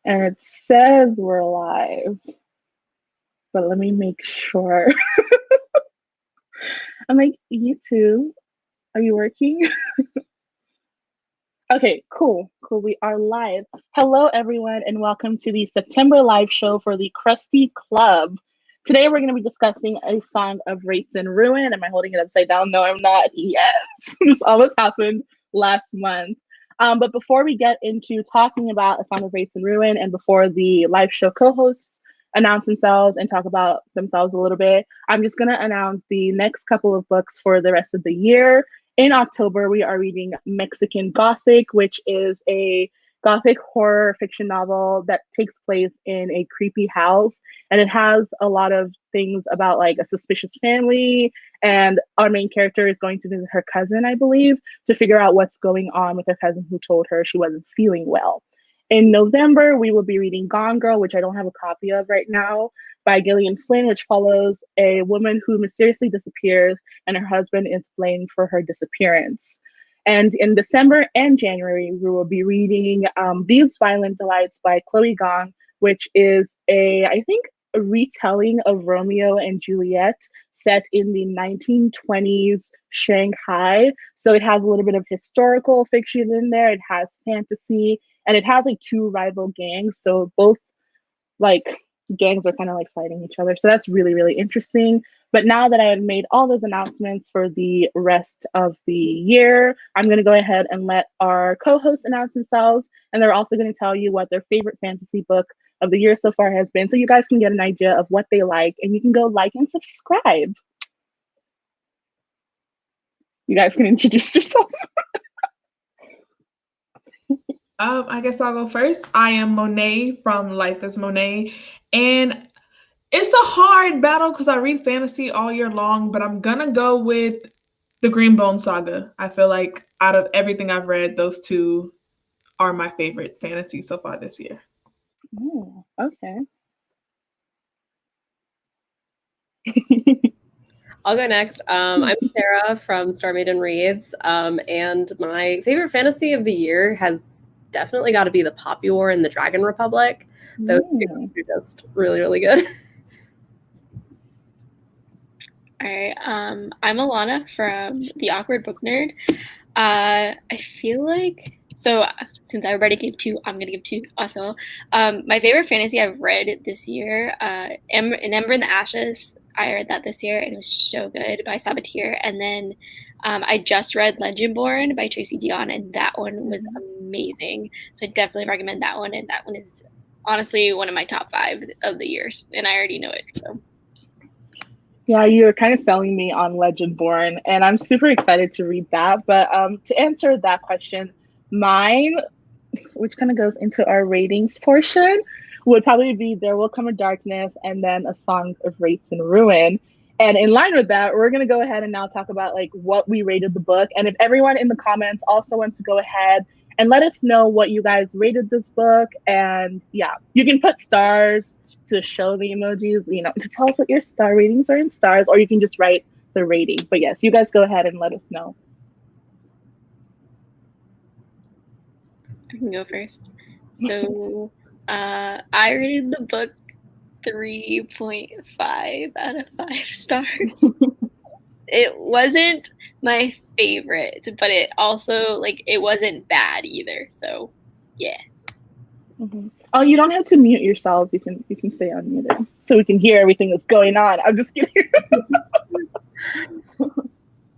And it says we're live, but let me make sure. I'm like, you too? Are you working? Okay, cool. Cool. We are live. Hello, everyone, and welcome to the September live show for the Crusty Club. Today, we're going to be discussing a song of Wraiths and Ruin. Am I holding it upside down? No, I'm not. Yes, this almost happened last month. But before we get into talking about A Song of Wraiths and Ruin, and before the live show co-hosts announce themselves and talk about themselves a little bit, I'm just going to announce the next couple of books for the rest of the year. In October, we are reading Mexican Gothic, which is a Gothic horror fiction novel that takes place in a creepy house. And it has a lot of things about like a suspicious family. And our main character is going to visit her cousin, I believe, to figure out what's going on with her cousin who told her she wasn't feeling well. In November, we will be reading Gone Girl, which I don't have a copy of right now, by Gillian Flynn, which follows a woman who mysteriously disappears and her husband is blamed for her disappearance. And in December and January, we will be reading These Violent Delights by Chloe Gong, which is I think, a retelling of Romeo and Juliet set in the 1920s Shanghai. So it has a little bit of historical fiction in there, it has fantasy, and it has like two rival gangs. So both like gangs are kind of like fighting each other. So that's really, really interesting. But now that I have made all those announcements for the rest of the year, I'm going to go ahead and let our co-hosts announce themselves. And they're also going to tell you what their favorite fantasy book of the year so far has been. So you guys can get an idea of what they like and you can go like and subscribe. You guys can introduce yourselves. I guess I'll go first. I am Monet from Life As Monae, and it's a hard battle because I read fantasy all year long, but I'm gonna go with the Greenbone Saga. I feel like out of everything I've read, those two are my favorite fantasy so far this year. Oh, okay. I'll go next. I'm Sara from Starmaidenreads, and my favorite fantasy of the year has definitely got to be the Poppy War and the Dragon Republic. Those two books are just really, really good. All right, I'm Allana from The Awkward Book Nerd. I feel like, so since I already gave two, I'm gonna give two also. My favorite fantasy I've read this year, An Ember in the Ashes. I read that this year and it was so good by Saboteur. And then I just read Legendborn by Tracy Dion, and that one was amazing. So I definitely recommend that one. And that one is honestly one of my top 5 of the years, and I already know it. So. Yeah, you're kind of selling me on Legendborn, and I'm super excited to read that. But to answer that question, mine, which kind of goes into our ratings portion, would probably be There Will Come a Darkness and then A Song of Wraiths and Ruin. And in line with that, we're going to go ahead and now talk about like what we rated the book. And if everyone in the comments also wants to go ahead and let us know what you guys rated this book. And yeah, you can put stars to show the emojis, you know, to tell us what your star ratings are in stars, or you can just write the rating. But yes, you guys go ahead and let us know. I can go first. So I rated the book 3.5 out of 5 stars. It wasn't my favorite, but it also like it wasn't bad either. So yeah. Mm-hmm. Oh, you don't have to mute yourselves. You can stay unmuted so we can hear everything that's going on. I'm just kidding.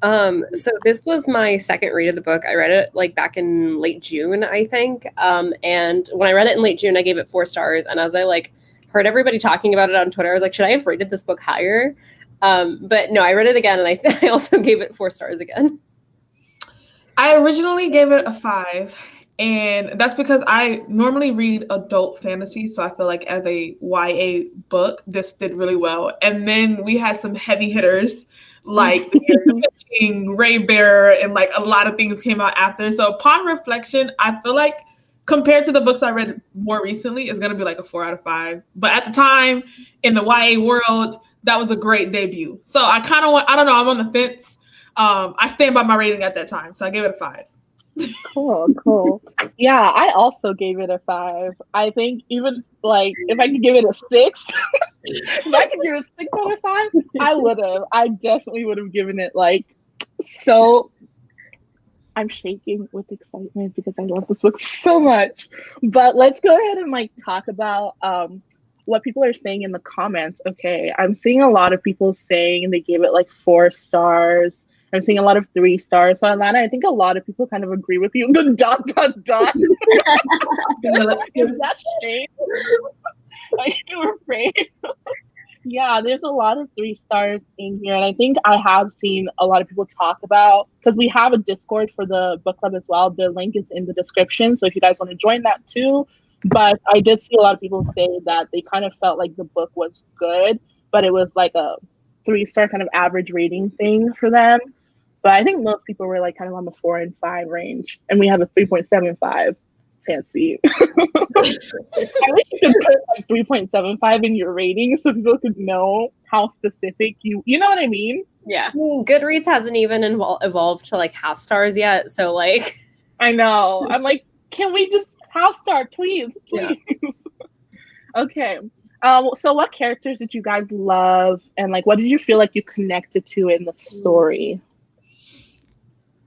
So this was my second read of the book. I read it like back in late June, I think. And when I read it in late June, I gave it 4 stars. And as I like heard everybody talking about it on Twitter, I was like, should I have rated this book higher? But no, I read it again, and I also gave it 4 stars again. I originally gave it a 5, and that's because I normally read adult fantasy, so I feel like as a YA book, this did really well. And then we had some heavy hitters like King, Raybearer, and like a lot of things came out after. So upon reflection, I feel like compared to the books I read more recently, it's gonna be like a 4 out of 5. But at the time in the YA world, that was a great debut. So I kind of want, I don't know, I'm on the fence. I stand by my rating at that time, so I gave it a 5. Cool. Yeah, I also gave it a 5. I think even like if I could give it a 6, if I could give it a 6 out of 5, I would have. I definitely would have given it like so. I'm shaking with excitement because I love this book so much. But let's go ahead and like talk about what people are saying in the comments. Okay, I'm seeing a lot of people saying they gave it like 4 stars. I'm seeing a lot of 3 stars. So Allana, I think a lot of people kind of agree with you. The ... Is that shade? Are you afraid? Yeah, there's a lot of 3 stars in here. And I think I have seen a lot of people talk about, because we have a Discord for the book club as well. The link is in the description. So if you guys want to join that too. But I did see a lot of people say that they kind of felt like the book was good, but it was like a 3-star kind of average rating thing for them. But I think most people were like kind of on the 4 and 5 range. And we have a 3.75. Fancy. I wish you could put like 3.75 in your rating so people could know how specific you know what I mean? Yeah. Goodreads hasn't even evolved to like half stars yet. So like I know. I'm like, can we just half star, please? Yeah. Okay. So what characters did you guys love, and like what did you feel like you connected to in the story?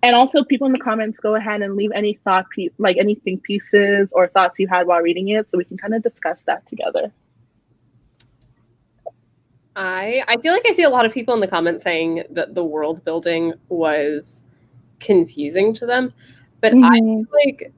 And also, people in the comments, go ahead and leave any like any think pieces or thoughts you had while reading it, so we can kind of discuss that together. I feel like I see a lot of people in the comments saying that the world building was confusing to them, but I feel like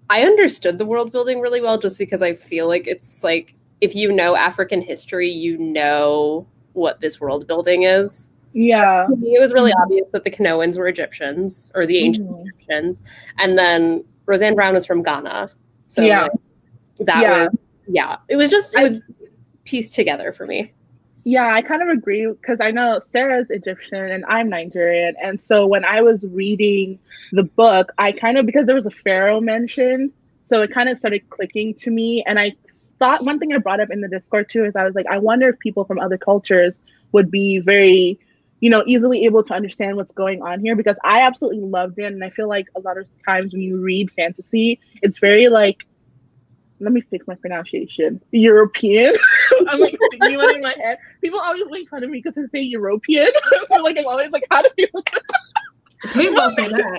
I understood the world building really well, just because I feel like it's like if you know African history, you know what this world building is. Yeah. To me, it was really obvious that the Kanoans were Egyptians, or the ancient Egyptians. And then Roseanne Brown was from Ghana. So like, that was, it was pieced together for me. Yeah, I kind of agree, because I know Sarah's Egyptian and I'm Nigerian. And so when I was reading the book, I kind of, because there was a pharaoh mentioned, so it kind of started clicking to me. And I thought, one thing I brought up in the Discord too is I was like, I wonder if people from other cultures would be very, easily able to understand what's going on here, because I absolutely loved it. And I feel like a lot of times when you read fantasy, it's very like, let me fix my pronunciation, European. I'm like thinking it in my head. People always make fun of me because I say European. So like I'm always like, how do people say that? Please don't say that.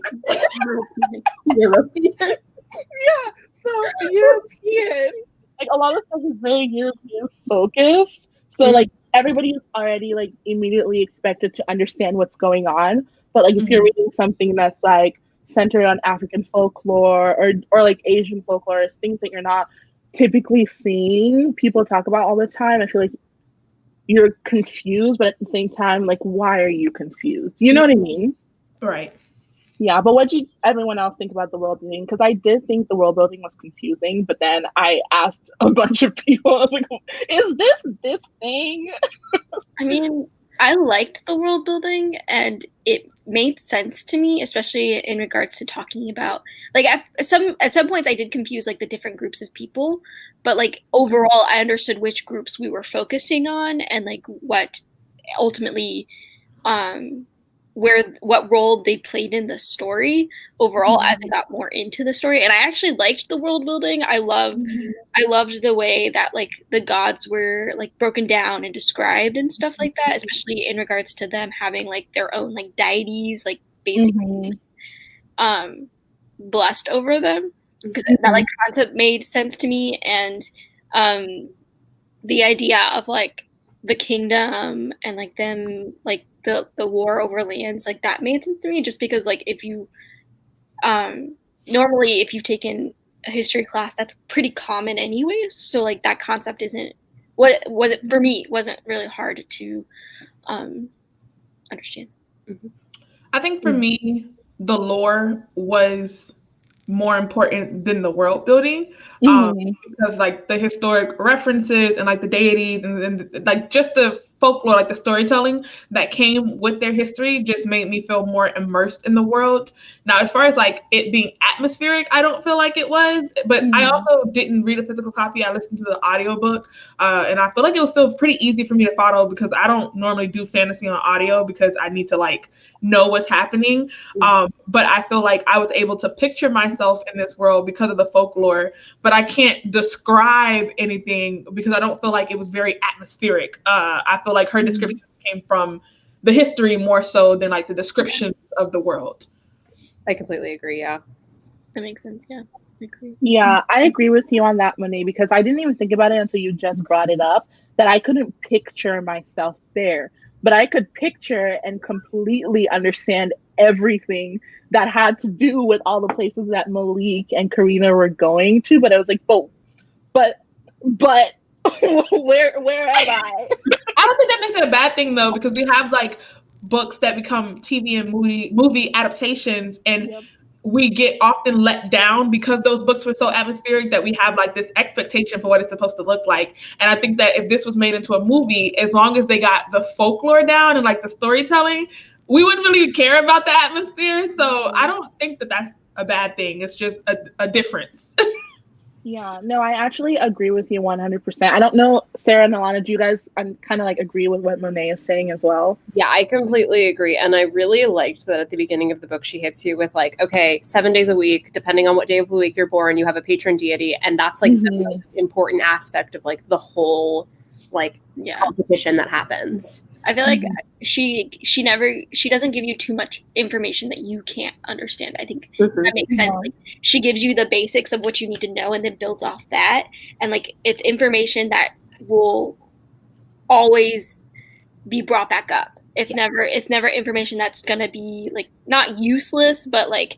European. Yeah, so European. Like a lot of stuff is very European focused. So like everybody is already like immediately expected to understand what's going on. But like if you're reading something that's like centered on African folklore or like Asian folklore, things that you're not typically seeing people talk about all the time, I feel like you're confused, but at the same time, like, why are you confused? You know what I mean? Right. Yeah, but what did everyone else think about the world building? Because I did think the world building was confusing, but then I asked a bunch of people, I was like, is this thing? I mean, I liked the world building, and it made sense to me, especially in regards to talking about, like, at some points I did confuse like the different groups of people, but like overall I understood which groups we were focusing on, and like what ultimately what role they played in the story overall as I got more into the story. And I actually liked the world building. I loved the way that like the gods were like broken down and described and stuff like that, especially in regards to them having like their own like deities, like basically blessed over them, because that like concept made sense to me. And the idea of like the kingdom and like them like the war over lands, like that made sense to me, just because like if you normally if you've taken a history class, that's pretty common anyways, so like that concept isn't what was it for me, wasn't really hard to understand. I think for me the lore was more important than the world building, because like the historic references and like the deities and like just the folklore, like the storytelling that came with their history just made me feel more immersed in the world. Now, as far as like it being atmospheric, I don't feel like it was, but I also didn't read a physical copy. I listened to the audiobook, and I feel like it was still pretty easy for me to follow, because I don't normally do fantasy on audio because I need to like know what's happening. But I feel like I was able to picture myself in this world because of the folklore, but I can't describe anything because I don't feel like it was very atmospheric. I feel like her descriptions came from the history more so than like the descriptions of the world. I completely agree. Yeah. That makes sense. Yeah. I agree. Yeah, I agree with you on that, Monae, because I didn't even think about it until you just brought it up, that I couldn't picture myself there. But I could picture and completely understand everything that had to do with all the places that Malik and Karina were going to. But I was like, but where am I? I don't think that makes it a bad thing though, because we have like books that become TV and movie adaptations, and we get often let down because those books were so atmospheric that we have like this expectation for what it's supposed to look like. And I think that if this was made into a movie, as long as they got the folklore down and like the storytelling, we wouldn't really care about the atmosphere. So I don't think that that's a bad thing. It's just a difference. Yeah, no, I actually agree with you 100%. I don't know, Sara and Allana, do you guys kind of like agree with what Monae is saying as well? Yeah, I completely agree. And I really liked that at the beginning of the book, she hits you with like, okay, 7 days a week, depending on what day of the week you're born, you have a patron deity. And that's like the most important aspect of like the whole like competition that happens. I feel like she doesn't give you too much information that you can't understand. I think that makes sense. Like, she gives you the basics of what you need to know and then builds off that. And like it's information that will always be brought back up. It's never information that's gonna be like not useless, but like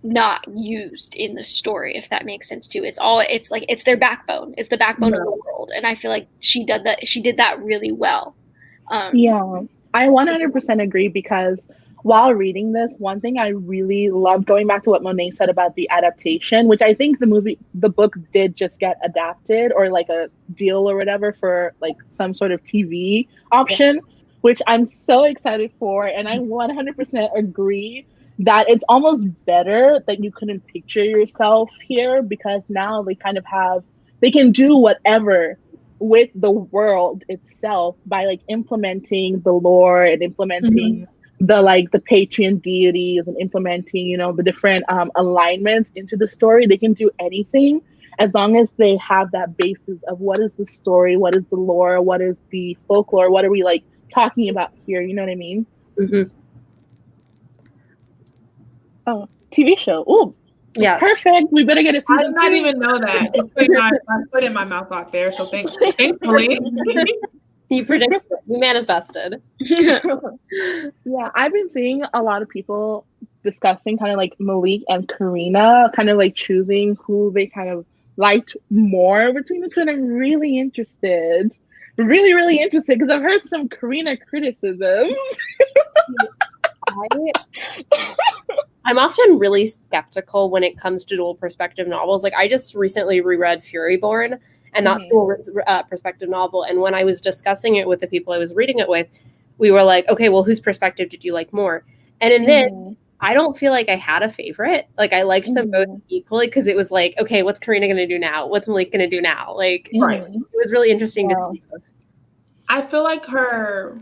not used in the story, if that makes sense too. It's their backbone. It's the backbone of the world. And I feel like she did that really well. Yeah, I 100% agree, because while reading this, one thing I really loved, going back to what Monae said about the adaptation, which I think the book did just get adapted or like a deal or whatever for like some sort of TV option, which I'm so excited for. And I 100% agree that it's almost better that you couldn't picture yourself here, because now they can do whatever with the world itself by like implementing the lore and implementing the patron deities and implementing, you know, the different alignments into the story. They can do anything as long as they have that basis of what is the story, what is the lore, what is the folklore, what are we like talking about here, you know what I mean? Oh, TV show. Ooh. Yeah, perfect. We better get a season 2. I did not even know that. I put in my mouth out there, so thankfully. You predicted, you manifested. Yeah, I've been seeing a lot of people discussing kind of like Malik and Karina, kind of like choosing who they kind of liked more between the two, and I'm really interested. Really interested, because I've heard some Karina criticisms. I'm often really skeptical when it comes to dual perspective novels. Like I just recently reread Furyborn, and that's dual perspective novel. And when I was discussing it with the people I was reading it with, we were like, okay, well, whose perspective did you like more? And in this, I don't feel like I had a favorite. Like I liked them both equally, because it was like, okay, what's Karina going to do now? What's Malik going to do now? Like, it was really interesting to see both. I feel like her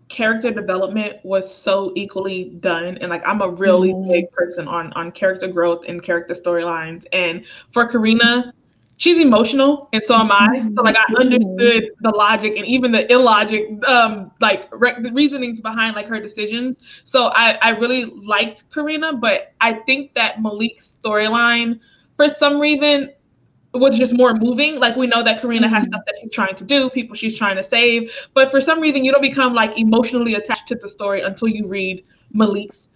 character development was so equally done, and like I'm a really big person on character growth and character storylines, and for Karina, she's emotional and so am I, so like I understood the logic and even the illogic the reasonings behind like her decisions. So I really liked Karina, but I think that Malik's storyline for some reason was just more moving. Like we know that Karina has stuff that she's trying to do, people she's trying to save, but for some reason you don't become like emotionally attached to the story until you read Malik's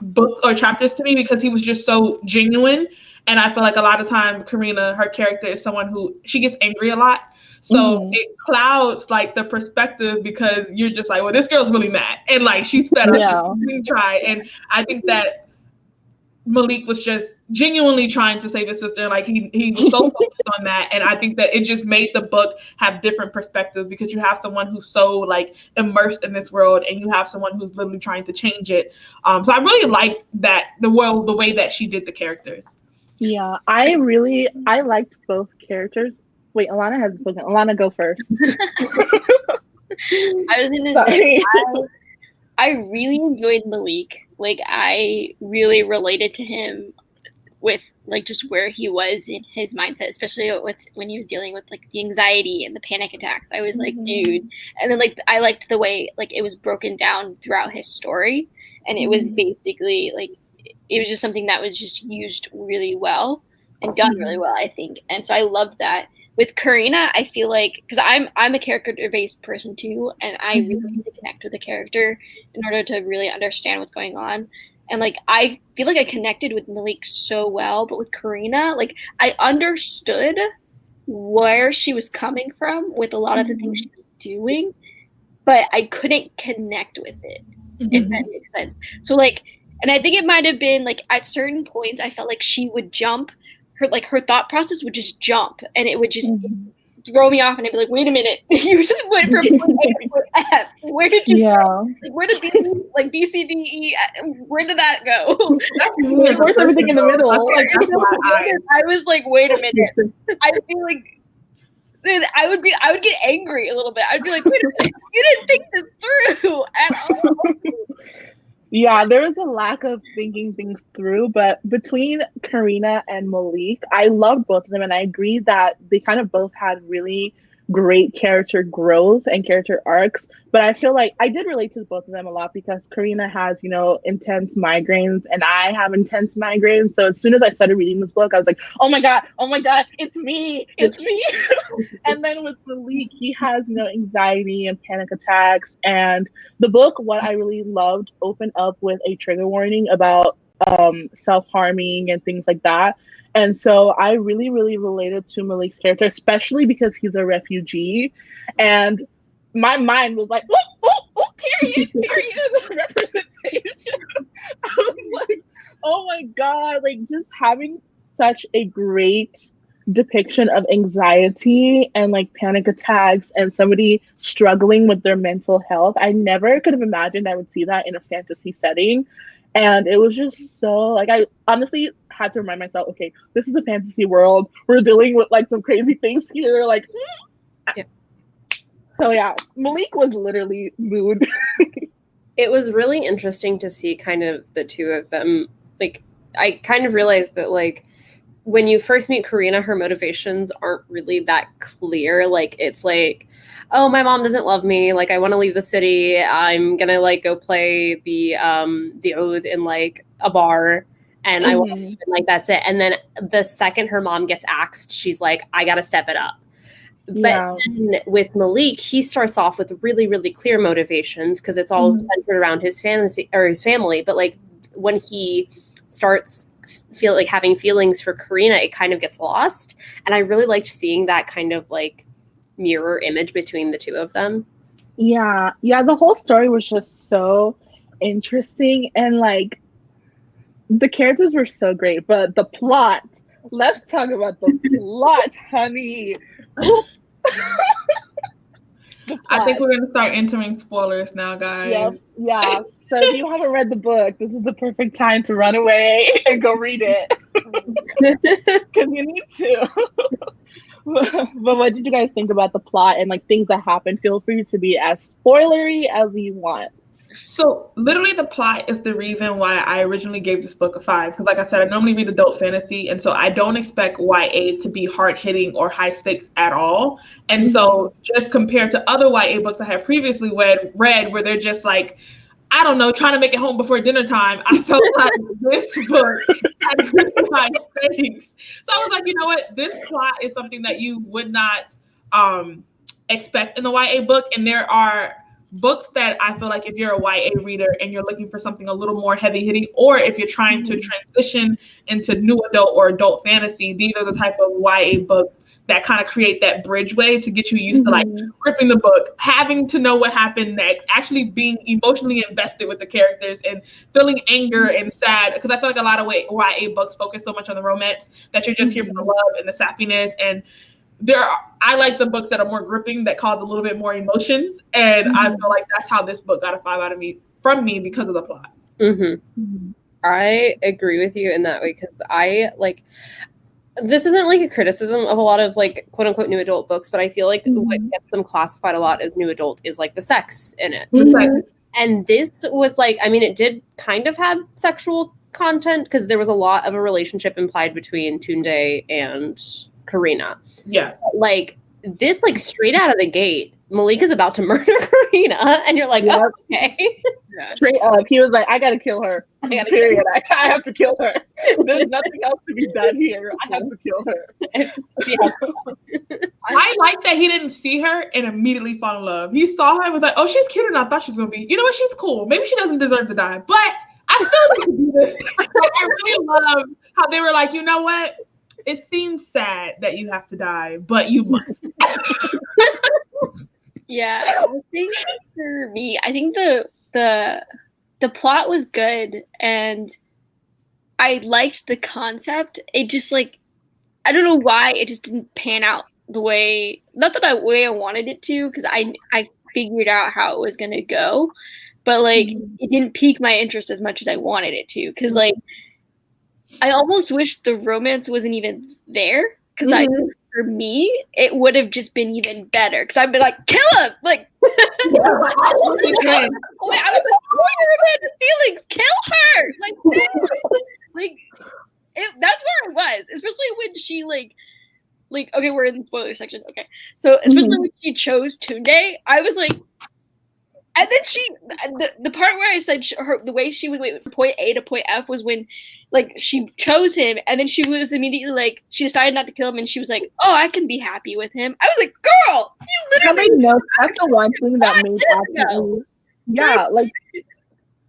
books or chapters to me, because he was just so genuine. And I feel like a lot of time Karina, her character is someone who she gets angry a lot. So it clouds like the perspective, because you're just like, well, this girl's really mad and like she's fed up. Try. And I think that Malik was just genuinely trying to save his sister. Like he was so focused on that. And I think that it just made the book have different perspectives, because you have someone who's so like immersed in this world, and you have someone who's literally trying to change it. So I really liked that the way that she did the characters. Yeah, I liked both characters. Wait, Allana hasn't spoken. Allana, go first. I was gonna say, I really enjoyed Malik. Like, I really related to him with like just where he was in his mindset, especially when he was dealing with like the anxiety and the panic attacks. I was like, dude. And then like I liked the way like it was broken down throughout his story, and it was basically like it was just something that was just used really well and done really well, I think. And so I loved that. With Karina, I feel like because I'm a character-based person too, and I really need to connect with the character in order to really understand what's going on. And like I feel like I connected with Malik so well, but with Karina, like I understood where she was coming from with a lot of the things she was doing, but I couldn't connect with it, if that makes sense. So like, and I think it might have been like at certain points I felt like she would jump, her thought process would just jump, and it would just throw me off, and I'd be like, wait a minute, you just went from point A to point F. Where did you go? Like, where did B, C, D, E, where did that go? Where's everything in the middle? I was like, wait a minute. I feel like I would get angry a little bit. I'd be like, wait a minute, you didn't think this through at all. Yeah, there was a lack of thinking things through, but between Karina and Malik, I loved both of them, and I agree that they kind of both had really great character growth and character arcs. But I feel like I did relate to both of them a lot because Karina has, intense migraines, and I have intense migraines. So as soon as I started reading this book, I was like, oh my God, it's me. And then with Malik, he has, anxiety and panic attacks. And the book, what I really loved, opened up with a trigger warning about self-harming and things like that. And so I really, really related to Malik's character, especially because he's a refugee. And my mind was like, period, representation. I was like, oh my God, like just having such a great depiction of anxiety and like panic attacks and somebody struggling with their mental health. I never could have imagined I would see that in a fantasy setting. And it was just so, like, I honestly had to remind myself, okay, this is a fantasy world. We're dealing with like some crazy things here. Like, yeah. So yeah, Malik was literally mood. It was really interesting to see kind of the two of them. Like, I kind of realized that like when you first meet Karina, her motivations aren't really that clear. Like, it's like, oh, my mom doesn't love me. Like, I want to leave the city. I'm gonna like go play the oud in like a bar, and I want to leave, and like that's it. And then the second her mom gets axed, she's like, I gotta step it up. But then with Malik, he starts off with really, really clear motivations because it's all centered around his fantasy or his family. But like when he starts having feelings for Karina, it kind of gets lost. And I really liked seeing that kind of like mirror image between the two of them. Yeah, the whole story was just so interesting, and like the characters were so great, but the plot, let's talk about the plot, honey. I think we're going to start entering spoilers now, guys. Yes, yeah. So if you haven't read the book, this is the perfect time to run away and go read it. Because you need to. But what did you guys think about the plot and like things that happen? Feel free to be as spoilery as you want. So literally the plot is the reason why I originally gave this book a 5. Because like I said, I normally read adult fantasy. And so I don't expect YA to be hard-hitting or high stakes at all. And so just compared to other YA books I have previously read where they're just like, I don't know, trying to make it home before dinner time, I felt like this book had really high stakes. So I was like, you know what? This plot is something that you would not expect in a YA book. And there are books that I feel like if you're a YA reader and you're looking for something a little more heavy hitting, or if you're trying to transition into new adult or adult fantasy, these are the type of YA books that kind of create that bridgeway to get you used to like gripping the book, having to know what happened next, actually being emotionally invested with the characters and feeling anger and sad. Because I feel like a lot of YA books focus so much on the romance that you're just here for the love and the sappiness. And I like the books that are more gripping, that cause a little bit more emotions. And I feel like that's how this book got a 5 from me because of the plot. I agree with you in that way, because I like, this isn't like a criticism of a lot of like quote unquote new adult books, but I feel like what gets them classified a lot as new adult is like the sex in it. And this was like, I mean, it did kind of have sexual content because there was a lot of a relationship implied between Tunde and Karina. Yeah. Like this, like straight out of the gate, Malik is about to murder Karina, and you're like, Yep. oh, okay. Straight up, he was like, I gotta kill her. Period. I have to kill her. There's nothing else to be done here. I have to kill her. I like that he didn't see her and immediately fall in love. He saw her and was like, oh, she's cute enough. I thought she was going to be. You know what? She's cool. Maybe she doesn't deserve to die, but I still need to do this. I really love how they were like, you know what? It seems sad that you have to die, but you must. Yeah, I think for me, I think the plot was good and I liked the concept. It just like, I don't know why it just didn't pan out the way, not that way I wanted it to, because I figured out how it was gonna go, but like it didn't pique my interest as much as I wanted it to, because like I almost wish the romance wasn't even there, because I for me it would have just been even better, because I'd be like, kill him, like I was like, oh, your romantic feelings, kill her, like that's where I was, especially when she like okay, we're in the spoiler section. Okay, so especially when she chose Tunde, I was like, and then she the part where I said the way she went from point A to point F was when like she chose him, and then she was immediately like, she decided not to kill him, and she was like, oh, I can be happy with him. I was like, girl, you literally that's the one thing that made absolutely like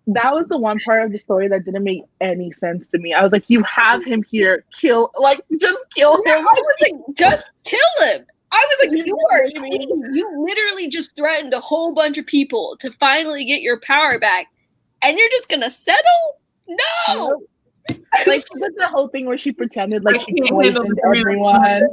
that was the one part of the story that didn't make any sense to me. I was like, you have him here, just kill him. I was like, just kill him. I was like, you literally just threatened a whole bunch of people to finally get your power back, and you're just gonna settle? No. Like she did the whole thing where she pretended like she poisoned everyone.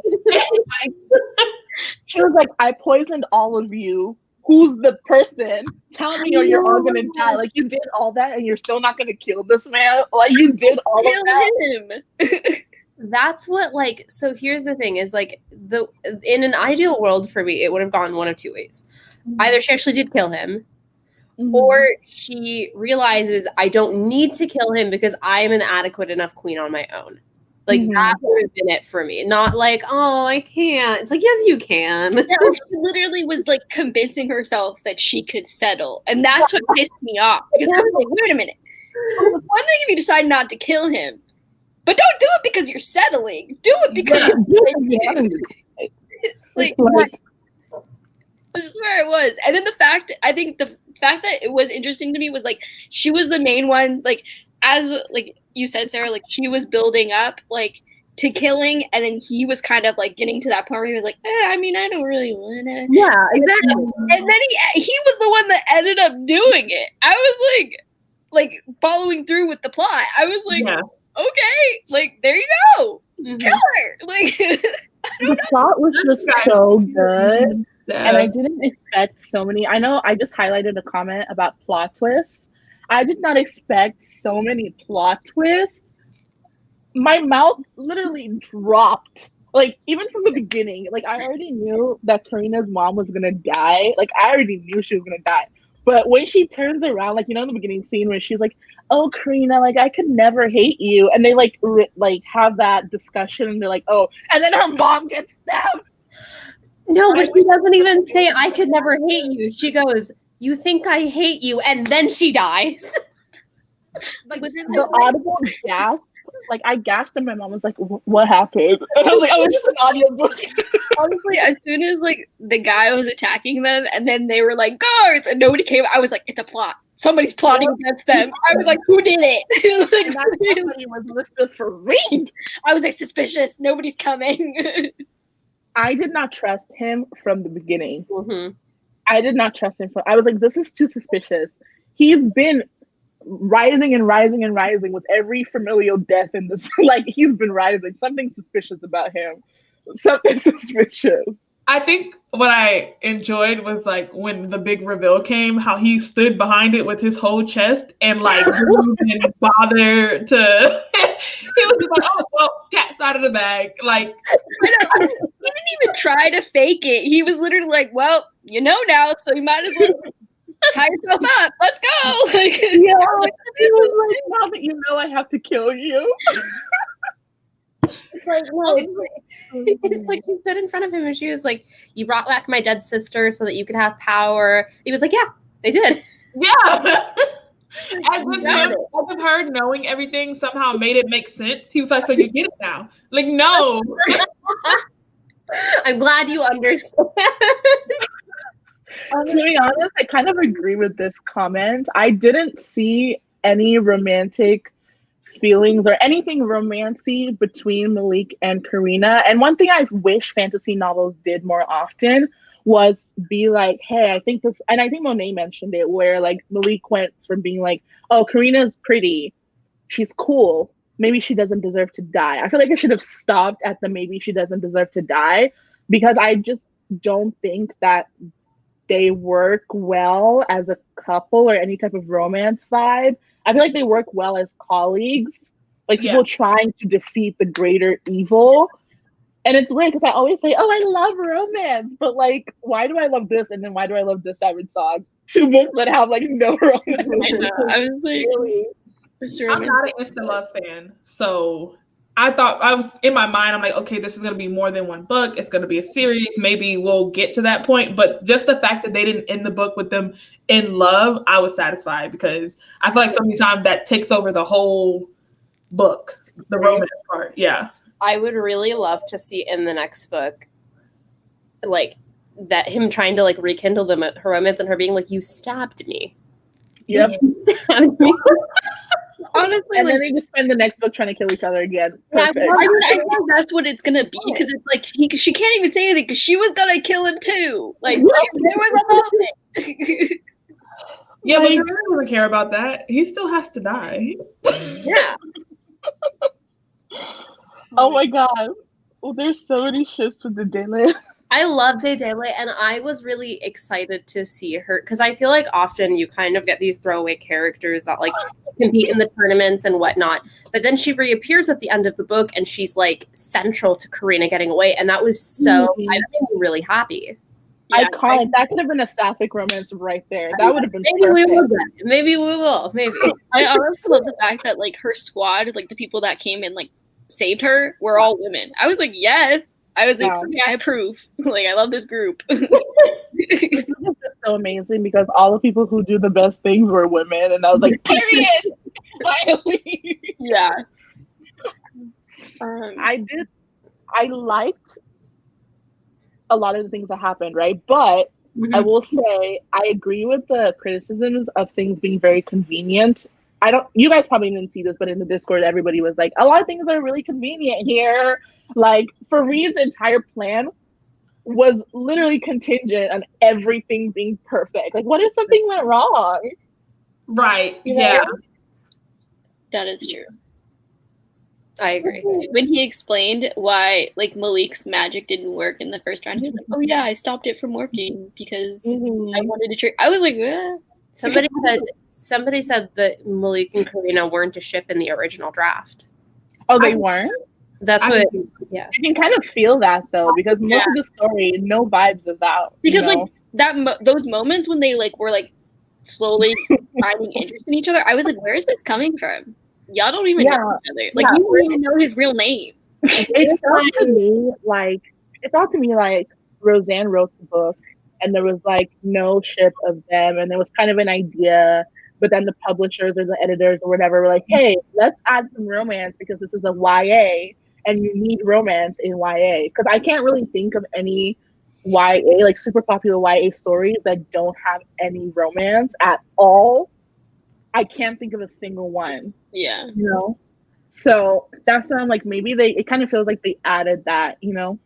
She was like, I poisoned all of you. Who's the person? Tell me or you're all gonna die. Like you did all that and you're still not gonna kill this man. Like you did all of that. That's what like, so here's the thing is like in an ideal world for me, it would have gone one of two ways. Either she actually did kill him, or she realizes I don't need to kill him because I am an adequate enough queen on my own. Like that would have been it for me. Not like, oh, I can't. It's like, yes, you can. Yeah, she literally was like convincing herself that she could settle. And that's what pissed me off. Because I was like, wait a minute. One thing if you decide not to kill him, but don't do it because you're settling. Do it because like this is where it was. And then I think the fact that it was interesting to me was like she was the main one, like as like you said, Sarah, like she was building up like to killing, and then he was kind of like getting to that point where he was like, I mean, I don't really wanna. Yeah, exactly. And then he was the one that ended up doing it. I was like following through with the plot. I was like, okay, like there you go, kill her. Like the plot was just so good, and I didn't expect so many. I know I just highlighted a comment about plot twists. I did not expect so many plot twists. My mouth literally dropped. Like, even from the beginning, like, I already knew that Karina's mom was gonna die. Like, I already knew she was gonna die. But when she turns around, like, you know, in the beginning scene where she's like, oh, Karina, like, I could never hate you. And they, like, have that discussion, and they're like, oh. And then her mom gets stabbed. No, but she doesn't even say, I could never hate you. She goes, you think I hate you, and then she dies. Like the audible gasp, like I gasped and my mom was like, what happened? And I was like, oh, it's just an audiobook. Honestly, as soon as like the guy was attacking them and then they were like, guards, and nobody came, I was like, it's a plot. Somebody's plotting against them. I was like, who did it? Like, somebody was listed for rape. I was like, suspicious. Nobody's coming. I did not trust him from the beginning. I did not trust him. I was like, this is too suspicious. He's been rising and rising and rising with every familial death in this. Like, he's been rising. Something suspicious about him. Something suspicious. I think what I enjoyed was like when the big reveal came, how he stood behind it with his whole chest and like didn't bother to. He was just like, oh, well, cat's out of the bag. Like, I know. He didn't even try to fake it. He was literally like, well, you know now, so you might as well. tie yourself up. Let's go. Like, Yeah, like, he was like, now that you know I have to kill you. it's like, no, it's like he stood in front of him and she was like, you brought back my dead sister so that you could have power. He was like, yeah, they did. Yeah. As if her knowing everything somehow made it make sense. He was like, so you get it now. Like, no. I'm glad you understand. To be honest, I kind of agree with this comment. I didn't see any romantic feelings or anything romancy between Malik and Karina. And one thing I wish fantasy novels did more often was be like, hey, I think this, and I think Monet mentioned it, where like Malik went from being like, oh, Karina's pretty, she's cool, maybe she doesn't deserve to die. I feel like I should have stopped at the maybe she doesn't deserve to die, because I just don't think that they work well as a couple or any type of romance vibe. I feel like they work well as colleagues, like people trying to defeat the greater evil. And it's weird because I always say, oh, I love romance, but like, why do I love this? And then why do I love this Savage Song? Two books that have like no romance. I know. I was like, really? I'm not an instant love fan. So I thought, I was in my mind, I'm like, okay, this is going to be more than one book. It's going to be a series. Maybe we'll get to that point. But just the fact that they didn't end the book with them in love, I was satisfied, because I feel like so many times that takes over the whole book, the romance part. Yeah. I would really love to see in the next book, like, that him trying to like rekindle them at her romance and her being like, you stabbed me. Yep. You stabbed me. Honestly, and then they just spend the next book trying to kill each other again. Perfect. Yeah, I think that's what it's gonna be, because it's like she can't even say anything because she was gonna kill him too. Like there was a moment. Yeah, but he really doesn't care about that. He still has to die. Yeah. Oh my god. Well, there's so many shifts with the Dele. I love Dele, and I was really excited to see her, because I feel like often you kind of get these throwaway characters that like compete in the tournaments and whatnot, but then she reappears at the end of the book and she's like central to Karina getting away, and that was so I made me really happy. Yeah, iconic. That could have been a sapphic romance right there. That would have been maybe perfect. we will. Maybe we will. Maybe. I honestly love the fact that like her squad, like the people that came and like saved her, were all women. I was like, yes. I was like, yeah, I approve. Like, I love this group. This is just so amazing, because all the people who do the best things were women, and I was like, period. Finally. Yeah. I liked a lot of the things that happened, right? But I will say I agree with the criticisms of things being very convenient. You guys probably didn't see this, but in the Discord, everybody was like, a lot of things are really convenient here. Like, Fareed's entire plan was literally contingent on everything being perfect. Like, what if something went wrong? Right. You know? Yeah. That is true. I agree. When he explained why like Malik's magic didn't work in the first round, he was like, oh yeah, I stopped it from working because I wanted to trick. I was like, Somebody said that Malik and Karina weren't a ship in the original draft. Oh, they weren't? That's what. Yeah. You can kind of feel that though, because most of the story, no vibes of that. Because like those moments when they like were like slowly finding interest in each other, I was like, where is this coming from? Y'all don't even know each other. Like you don't even know his real name. It felt to me like Roseanne wrote the book, and there was like no ship of them, and there was kind of an idea. But then the publishers or the editors or whatever were like, hey, let's add some romance because this is a YA and you need romance in YA. Because I can't really think of any YA, like super popular YA stories that don't have any romance at all. I can't think of a single one. Yeah. You know? So that's why I'm like, maybe it kind of feels like they added that, you know?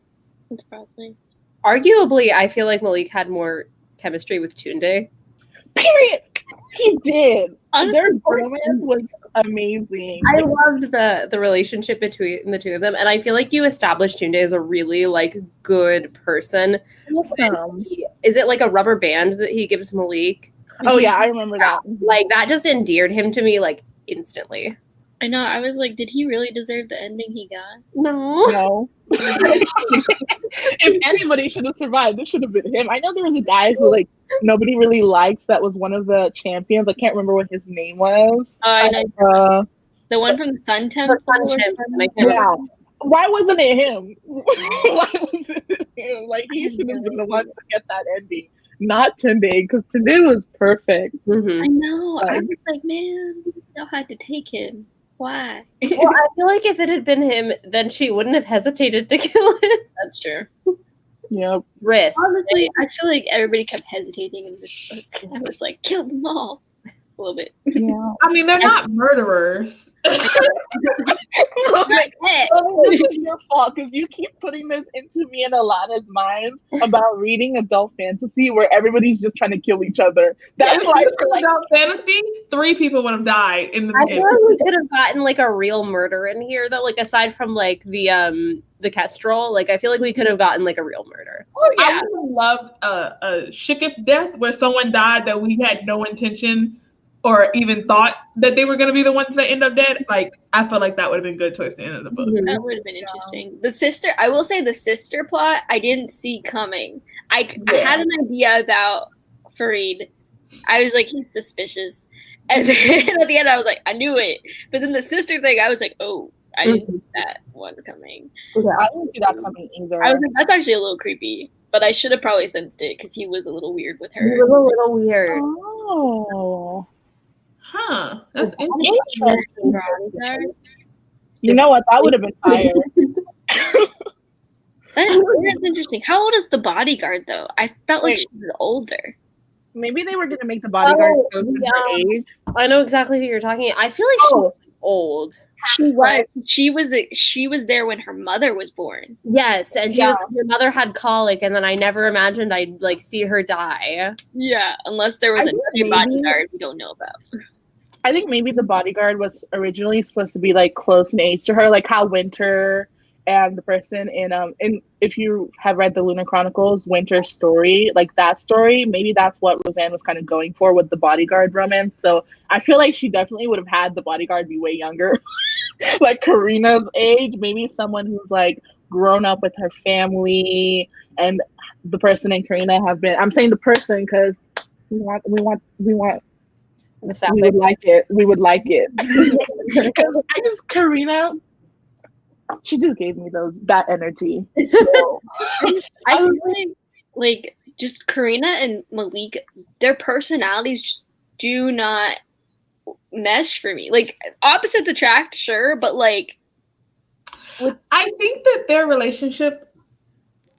That's probably. Arguably, I feel like Malik had more chemistry with Tunde. Period. He did. Honestly, their romance was amazing. I loved the relationship between the two of them, and I feel like you established Tunde as a really like good person. Awesome. Is it like a rubber band that he gives Malik? Oh yeah, I remember that. Like that just endeared him to me like instantly. I know. I was like, did he really deserve the ending he got? No. No. If anybody should have survived, it should have been him. I know there was a guy who like nobody really liked that was one of the champions. I can't remember what his name was. Oh, I know. The one from the Sun Temple. Sun Temple, I can't Yeah. remember. Why wasn't it him? Why wasn't it him? Like he should have been the one to get that ending, not Tunde, because Tunde was perfect. Mhm. I know. I was like, man, y'all had to take him. Why? Well, I feel like if it had been him, then she wouldn't have hesitated to kill him. That's true. Yep. Risk. Honestly, I feel like everybody kept hesitating in this book. I was like, kill them all. A little bit. Yeah. I mean, they're not murderers. Like, this is your fault because you keep putting this into me and Allana's minds about reading adult fantasy where everybody's just trying to kill each other. That's why like Adult fantasy, 3 people would have died in the I feel beginning. like we could have gotten like a real murder in here though, like aside from like the Kestrel, like I feel like we could have gotten like a real murder. Oh, I yeah. would have loved a shikif death where someone died that we had no intention or even thought that they were going to be the ones that end up dead. Like, I felt like that would have been good towards the end of the book. That would have been interesting. The sister, I will say the sister plot, I didn't see coming. I had an idea about Farid. I was like, he's suspicious. And then at the end, I was like, I knew it. But then the sister thing, I was like, oh, I didn't see that one coming. Yeah, I didn't see that coming either. I was like, that's actually a little creepy. But I should have probably sensed it because he was a little weird with her. It was a little weird. Oh. Huh. That's Interesting. Bodyguard? You know what? That would have been fire. That's interesting. How old is the bodyguard, though? I felt like Wait. she was older. Maybe they were gonna make the bodyguard close to her age. I know exactly who you're talking about. I feel like she was old. She was. She was there when her mother was born. Yes, and she was her mother had colic, and then I never imagined I'd like see her die. Yeah, unless there was I think another bodyguard we don't know about. I think maybe the bodyguard was originally supposed to be like close in age to her, like how Winter and the person in if you have read the Lunar Chronicles, Winter's story, like that story, maybe that's what Roseanne was kind of going for with the bodyguard romance. So I feel like she definitely would have had the bodyguard be way younger, like Karina's age, maybe someone who's like grown up with her family, and the person and Karina have been. I'm saying the person because we want. We would like it. We would like it. Because I just Karina, she just gave me that energy. So. I feel like just Karina and Malik, their personalities just do not mesh for me. Like opposites attract, sure, but like I think that their relationship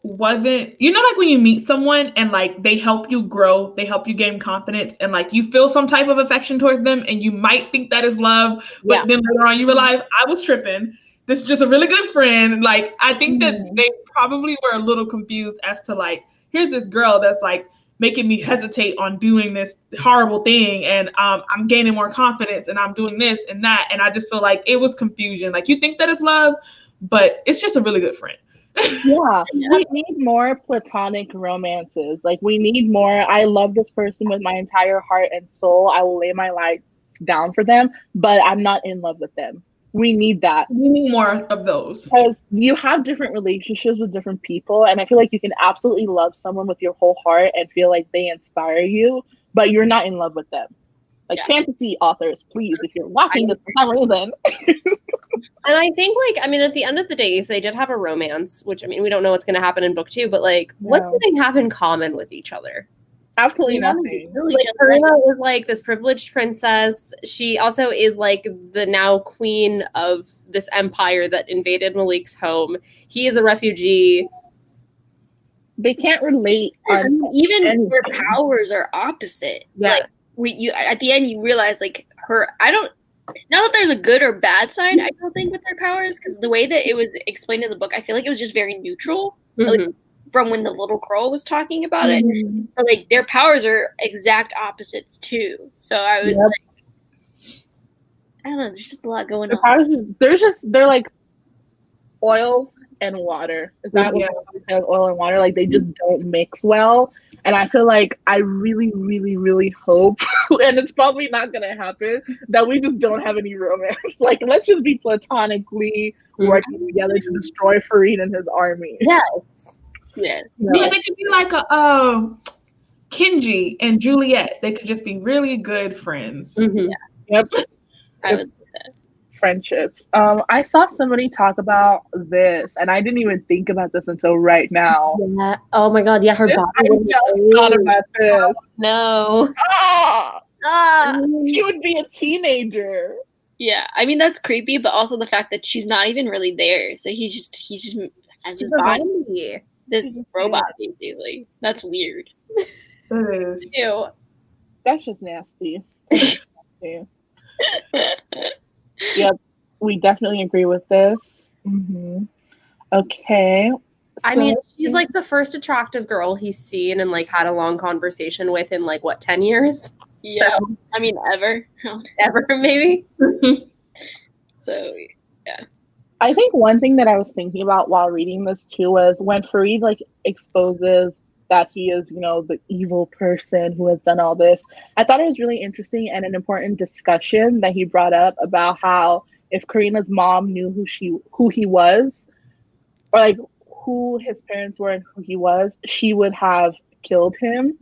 wasn't, you know, like when you meet someone and like they help you grow, they help you gain confidence, and like you feel some type of affection towards them, and you might think that is love, but then later on you realize I was tripping. This is just a really good friend. Like I think that they probably were a little confused as to like, here's this girl that's like making me hesitate on doing this horrible thing, and I'm gaining more confidence, and I'm doing this and that, and I just feel like it was confusion. Like you think that it's love, but it's just a really good friend. Yeah, we need more platonic romances. Like we need more. I love this person with my entire heart and soul. I will lay my life down for them, but I'm not in love with them. We need that. We need more of those. Because you have different relationships with different people, and I feel like you can absolutely love someone with your whole heart and feel like they inspire you, but you're not in love with them. Like fantasy authors, please, if you're watching this for some reason. And I think, like, I mean, at the end of the day, if they did have a romance, which, I mean, we don't know what's going to happen in book 2, but, like, what do they have in common with each other? Absolutely nothing. Like, Karina is, like, this privileged princess. She also is, like, the now queen of this empire that invaded Malik's home. He is a refugee. They can't relate. Even their powers are opposite. Yes. Like, at the end, you realize, like, not that there's a good or bad side, I don't think, with their powers, because the way that it was explained in the book, I feel like it was just very neutral, like, from when the little girl was talking about it. But, like, their powers are exact opposites, too. So I was like, I don't know, there's just a lot going on. They're like oil and water. Is that what oil and water? Like, they just don't mix well. And I feel like I really, really, really hope, and it's probably not gonna happen, that we just don't have any romance. Like, let's just be platonically working together to destroy Farid and his army. Yes. Yeah. Yeah, they could be like a Kenji and Juliet. They could just be really good friends. Mm-hmm. Yep. I was Friendship. I saw somebody talk about this, and I didn't even think about this until right now. Yeah. Oh my god. Yeah, her body. I just thought about this. No. She would be a teenager. Yeah, I mean that's creepy, but also the fact that she's not even really there. So he just has his body, this robot basically. That's weird. It is. Ew. That's just nasty. Yep, we definitely agree with this. Mm-hmm. Okay. I mean, she's like the first attractive girl he's seen and like had a long conversation with in like what, 10 years? Yeah. So, I mean, ever maybe. So yeah. I think one thing that I was thinking about while reading this too was when Farid like exposes that he is, you know, the evil person who has done all this. I thought it was really interesting and an important discussion that he brought up about how if Karina's mom knew who he was, or like who his parents were and who he was, she would have killed him.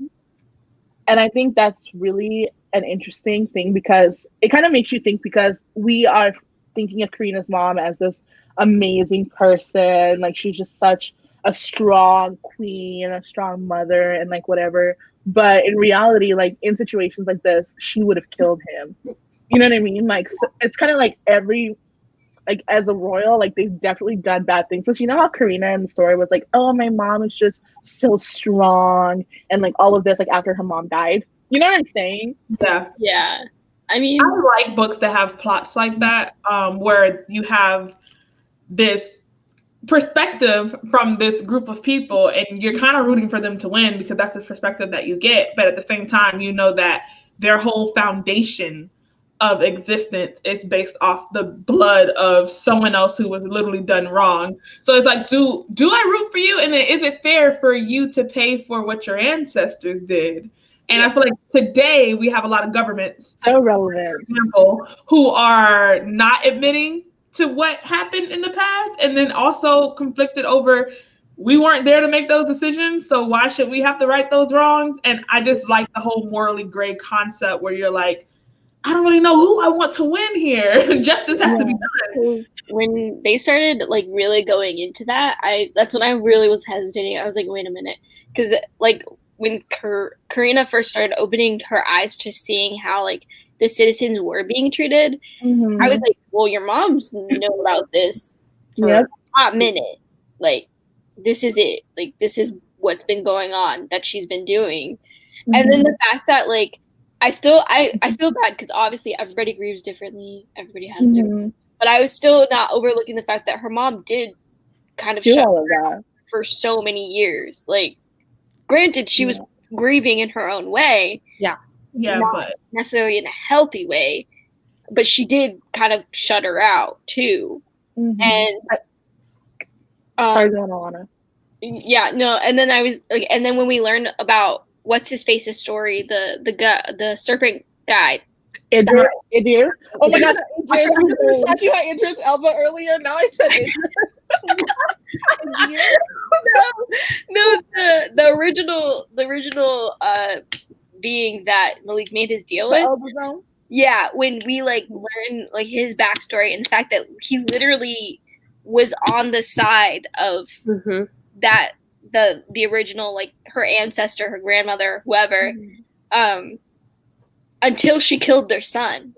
And I think that's really an interesting thing because it kind of makes you think, because we are thinking of Karina's mom as this amazing person, like she's just such a strong queen, a strong mother, and like whatever. But in reality, like in situations like this, she would have killed him. You know what I mean? Like it's kind of like like as a royal, like they've definitely done bad things. So you know how Karina in the story was like, oh, my mom is just so strong, and like all of this, like after her mom died. You know what I'm saying? Yeah. I mean, I like books that have plots like that, where you have this perspective from this group of people and you're kind of rooting for them to win because that's the perspective that you get. But at the same time, you know that their whole foundation of existence is based off the blood of someone else who was literally done wrong. So it's like, do I root for you? And then is it fair for you to pay for what your ancestors did? And I feel like today we have a lot of governments, so relevant, for example, who are not admitting to what happened in the past, and then also conflicted over we weren't there to make those decisions, so why should we have to right those wrongs? And I just like the whole morally gray concept where you're like, I don't really know who I want to win here. Justice has to be done. When they started like really going into that, that's when I really was hesitating. I was like, wait a minute, because like when Karina first started opening her eyes to seeing how like the citizens were being treated, I was like, well, your moms know about this for a hot minute. Like, this is it. Like, this is what's been going on that she's been doing. And then the fact that like I feel bad because obviously everybody grieves differently. Everybody has different. But I was still not overlooking the fact that her mom did kind of shut her out for so many years. Like, granted, she was grieving in her own way. Yeah, not but necessarily in a healthy way. But she did kind of shut her out too. And Allana. Yeah, no, and then I was like, and then when we learned about what's his face's story, the serpent guy. Idir. Oh my god, Idris. We were talking about Idris Elba earlier. Now I said Idris. No, the original being that Malik made his deal with. Yeah, when we like learn like his backstory and the fact that he literally was on the side of that the original, like her ancestor, her grandmother, whoever, until she killed their son.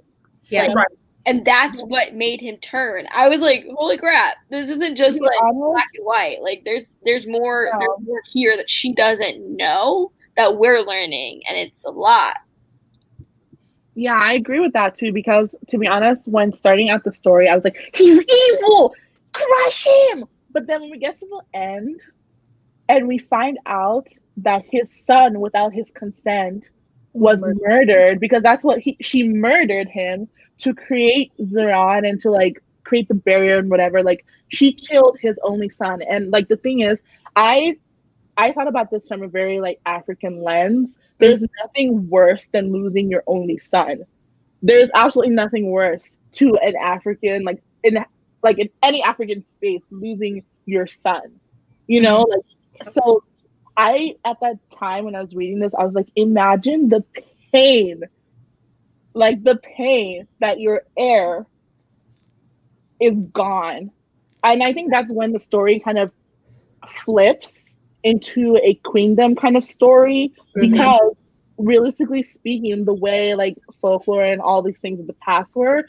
Yeah. Like, and that's what made him turn. I was like, holy crap, this isn't just like black and white. Like there's more here that she doesn't know that we're learning, and it's a lot. Yeah, I agree with that too, because to be honest, when starting out the story, I was like, he's evil! Crush him! But then when we get to the end and we find out that his son, without his consent, was murdered, because that's what she murdered him to create Zeran and to like create the barrier and whatever. Like she killed his only son. And like the thing is, I I thought about this from a very like African lens. There's nothing worse than losing your only son. There's absolutely nothing worse to an African, in any African space, losing your son. You know, like, so I, at that time when I was reading this, I was like, imagine the pain, like the pain that your heir is gone. And I think that's when the story kind of flips into a queendom kind of story, because realistically speaking, the way like folklore and all these things of the past were,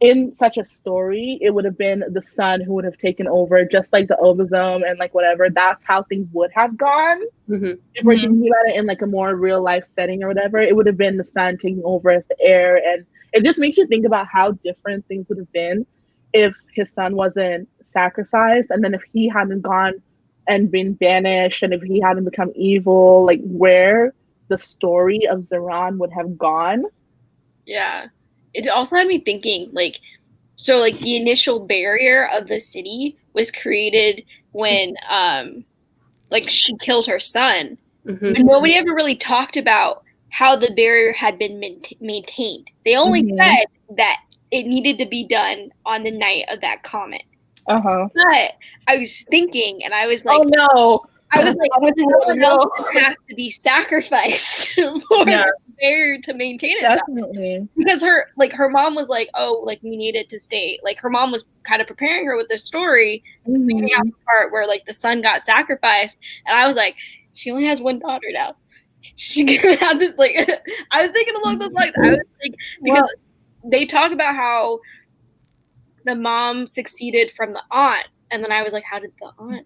in such a story, it would have been the son who would have taken over, just like the Obazome and like whatever. That's how things would have gone. If we're thinking about it in like a more real life setting or whatever, it would have been the son taking over as the heir. And it just makes you think about how different things would have been if his son wasn't sacrificed, and then if he hadn't gone and been banished, and if he hadn't become evil, like where the story of Zeran would have gone. Yeah. It also had me thinking, like, so like the initial barrier of the city was created when like she killed her son. But nobody ever really talked about how the barrier had been maintained. They only said that it needed to be done on the night of that comment. But I was thinking, and I was like, oh no. I was like, someone else has to be sacrificed for the barrier to maintain it. Definitely. Because her mom was like, oh, like we needed to stay. Like her mom was kind of preparing her with the story, leading out the part where like the son got sacrificed, and I was like, she only has one daughter now. She can have this like. I was thinking along those lines. I was like, because they talk about how the mom succeeded from the aunt, and then I was like, how did the aunt?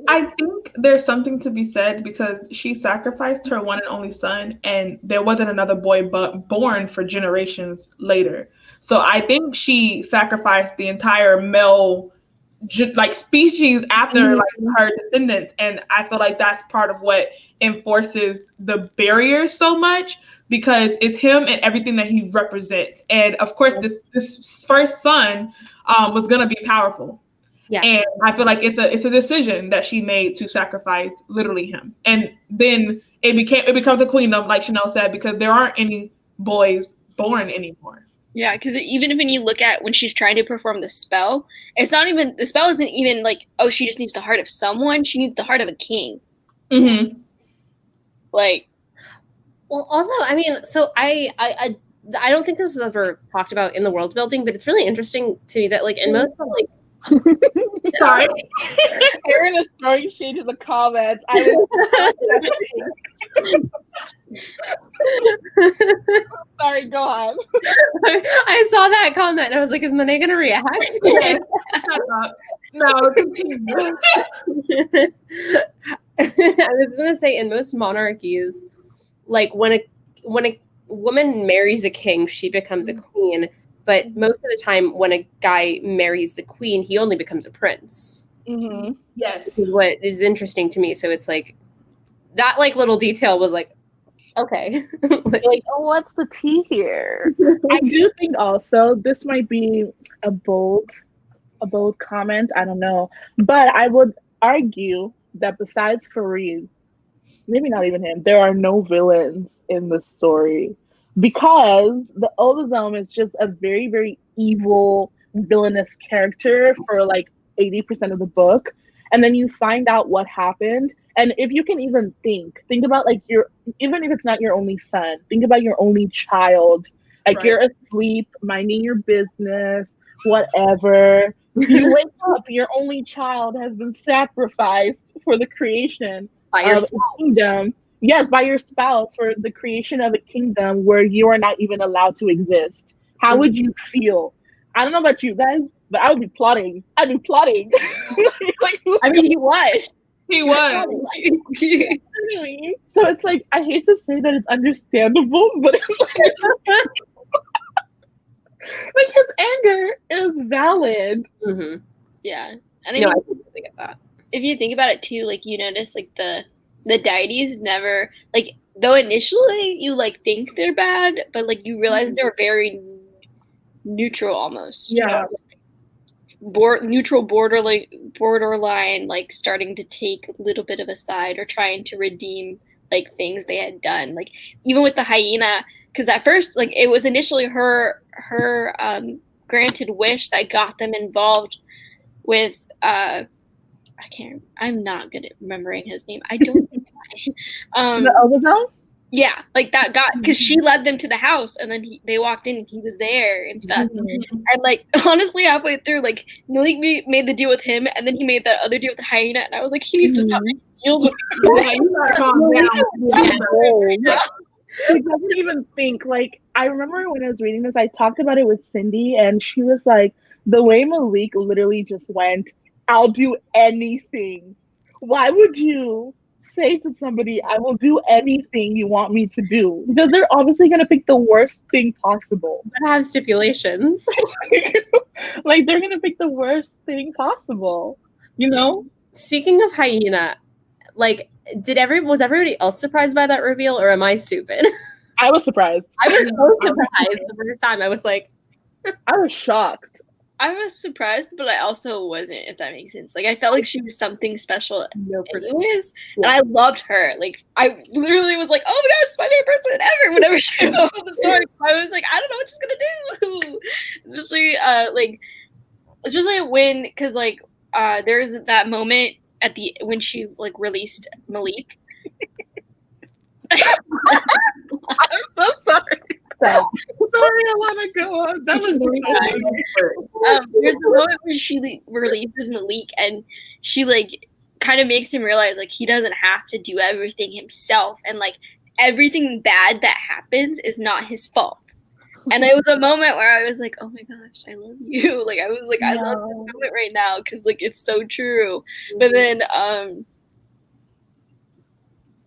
I think there's something to be said because she sacrificed her one and only son, and there wasn't another boy born for generations later. So I think she sacrificed the entire male like species after like her descendants, and I feel like that's part of what enforces the barrier so much, because it's him and everything that he represents. And of course, this first son was gonna be powerful. Yeah. And I feel like it's a decision that she made to sacrifice literally him. And then it becomes a queendom, like Chanel said, because there aren't any boys born anymore. Yeah, because even when you look at when she's trying to perform the spell, it's not even, the spell isn't even like, oh, she just needs the heart of someone. She needs the heart of a king. Like, well, also, I mean, so I don't think this was ever talked about in the world building, but it's really interesting to me that like in most like sorry, Aaron is throwing shade in the comments. Sorry, go on. I saw that comment and I was like, is Monae gonna react? No, continue. I was gonna say in most monarchies, like when a woman marries a king, she becomes a queen. But most of the time, when a guy marries the queen, he only becomes a prince. Yes. Which is what is interesting to me. So it's like that, like little detail was like, okay, like, oh, what's the tea here? I do think also this might be a bold comment. I don't know, but I would argue that besides Fareed, maybe not even him, there are no villains in this story. Because the Obazome is just a very, very evil, villainous character for like 80% of the book. And then you find out what happened. And if you can even think about like even if it's not your only son, think about your only child. Like you're asleep, minding your business, whatever. You wake up, your only child has been sacrificed for the creation of a kingdom. Yes, by your spouse, for the creation of a kingdom where you are not even allowed to exist. How would you feel? I don't know about you guys, but I would be plotting. I'd be plotting. Like, I mean, he was. He was. Anyway, so it's like, I hate to say that it's understandable, but it's like, like his anger is valid. Yeah. And I totally get that. If you think about it too, like you notice like the deities never, like, though initially you like think they're bad, but like you realize they're very neutral almost. Yeah. neutral borderline, like starting to take a little bit of a side or trying to redeem like things they had done. Like even with the hyena, because at first, like it was initially her granted wish that got them involved with I'm not good at remembering his name. I don't know The Ozone? yeah, like that got, because she led them to the house and then they walked in and he was there and stuff. And like honestly, halfway through, like Malik made the deal with him and then he made that other deal with the hyena, and I was like, he needs to stop making deals with Yeah, you gotta calm down. He doesn't even think. Like, I remember when I was reading this, I talked about it with Cindy, and she was like, the way Malik literally just went, I'll do anything. Why would you say to somebody, I will do anything you want me to do? Because they're obviously going to pick the worst thing possible. But have stipulations. Like, they're going to pick the worst thing possible, you know? Speaking of hyena, like, was everybody else surprised by that reveal, or am I stupid? I was surprised. I was so surprised the first time. I was like, I was shocked. I was surprised, but I also wasn't, if that makes sense. Like, I felt like she was something special anyways, and I loved her. Like, I literally was like, oh my gosh, it's my favorite person ever, whenever she came up with the story. I was like, I don't know what she's gonna do. Especially when, because, like, there's that moment when she, like, released Malik. I'm so sorry. Sorry, Allana, go on. That was really there's the moment where she releases Malik and she like kind of makes him realize like he doesn't have to do everything himself, and like everything bad that happens is not his fault. And it was a moment where I was like, oh my gosh, I love you. Like I was like, I love this moment right now because like it's so true. But then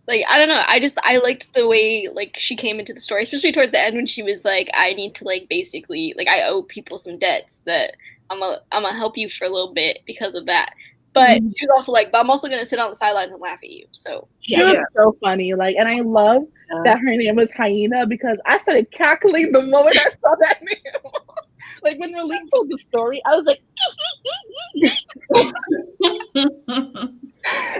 like, I don't know. I liked the way, like, she came into the story, especially towards the end when she was like, I need to, like, basically, like, I owe people some debts that I'm gonna help you for a little bit because of that. But she was also like, but I'm also going to sit on the sidelines and laugh at you. So she was so funny. Like, and I love that her name was Hyena because I started cackling the moment I saw that name. Like, when Malik told the story, I was like,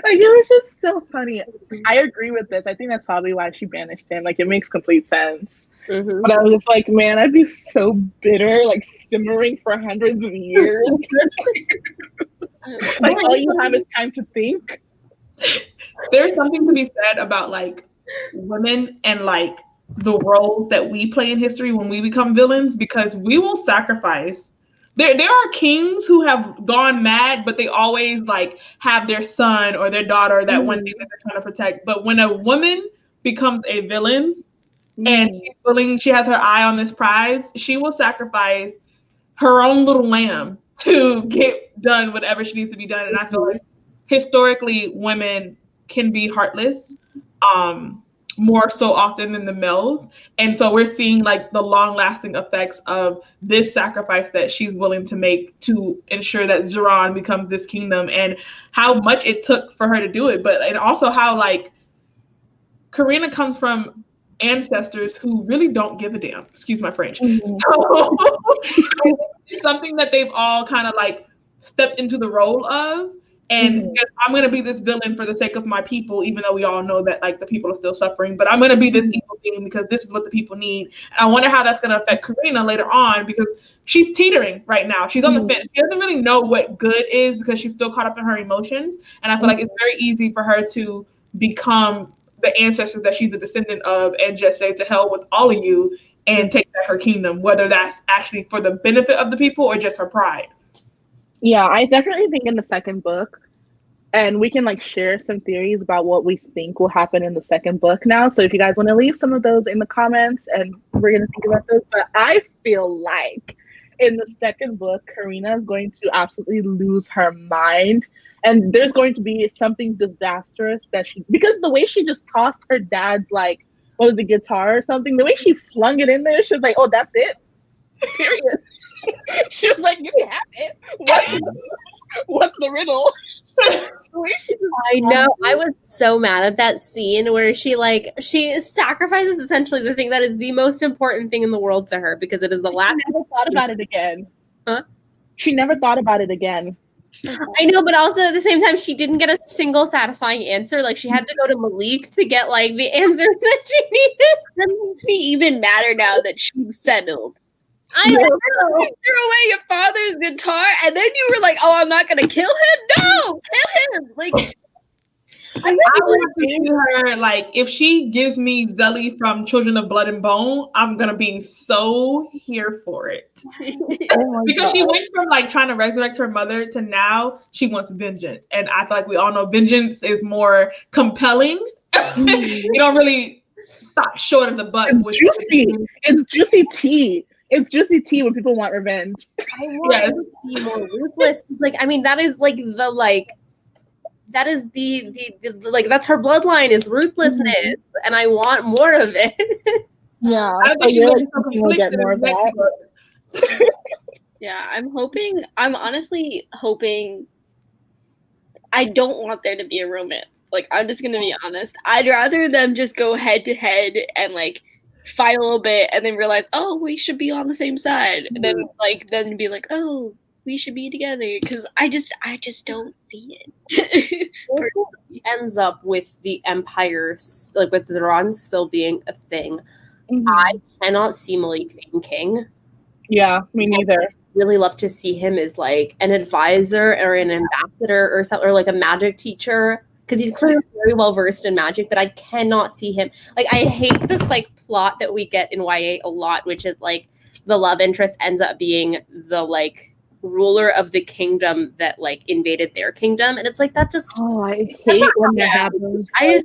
like, it was just so funny. I agree with this. I think that's probably why she banished him. Like, it makes complete sense. But I was just like, man, I'd be so bitter, like simmering for hundreds of years. Like, all you have is time to think. There's something to be said about like women and like the roles that we play in history when we become villains, because we will sacrifice. There are kings who have gone mad, but they always like have their son or their daughter, that one thing that they're trying to protect. But when a woman becomes a villain and she has her eye on this prize, she will sacrifice her own little lamb to get done whatever she needs to be done. And I feel like historically women can be heartless, more so often than the males. And so we're seeing like the long lasting effects of this sacrifice that she's willing to make to ensure that Zeron becomes this kingdom, and how much it took for her to do it. But and also how like Karina comes from ancestors who really don't give a damn. Excuse my French. So it's something that they've all kind of like stepped into the role of. And I'm going to be this villain for the sake of my people, even though we all know that like the people are still suffering. But I'm going to be this evil being because this is what the people need. And I wonder how that's going to affect Karina later on, because she's teetering right now. She's on the fence. She doesn't really know what good is because she's still caught up in her emotions. And I feel like it's very easy for her to become the ancestors that she's a descendant of and just say to hell with all of you and take back her kingdom, whether that's actually for the benefit of the people or just her pride. Yeah, I definitely think in the second book, and we can like share some theories about what we think will happen in the second book now. So if you guys want to leave some of those in the comments, and we're going to think about those. But I feel like in the second book, Karina is going to absolutely lose her mind. And there's going to be something disastrous because the way she just tossed her dad's like, what was the guitar or something? The way she flung it in there, she was like, oh, that's it? Period. She was like, you can have it. What's the riddle? I know. I was so mad at that scene where she sacrifices essentially the thing that is the most important thing in the world to her, because it is the last. I never thought about it again. Huh? She never thought about it again. I know, but also at the same time, she didn't get a single satisfying answer. Like, she had to go to Malik to get, like, the answers that she needed. That makes me even madder now that she's settled. I know. You threw away your father's guitar, and then you were like, "Oh, I'm not gonna kill him." No, kill him! Like, I would see her, like, if she gives me Zelly from Children of Blood and Bone, I'm gonna be so here for it. Because she went from like trying to resurrect her mother to now she wants vengeance, and I feel like we all know vengeance is more compelling. You don't really stop short of the butt. It's juicy. It's juicy tea. It's juicy tea when people want revenge. I want her to be more ruthless. Like, I mean, that is like the like. That is the like, that's her bloodline, is ruthlessness, and I want more of it. Yeah, so you'll get more of that. Yeah, I'm honestly hoping. I don't want there to be a romance. Like, I'm just gonna be honest. I'd rather them just go head to head and like fight a little bit, and then realize, oh, we should be on the same side, and then be like, oh, we should be together, because I just don't see it. Ends up with the Empire, like with Zeron still being a thing. I cannot see Malik being king. Yeah, me neither. I'd really love to see him as like an advisor or an ambassador or something, or like a magic teacher, because he's clearly very well versed in magic, but I cannot see him. Like, I hate this like plot that we get in YA a lot, which is like the love interest ends up being the like ruler of the kingdom that like invaded their kingdom, and it's like, that just I hate when that happens. I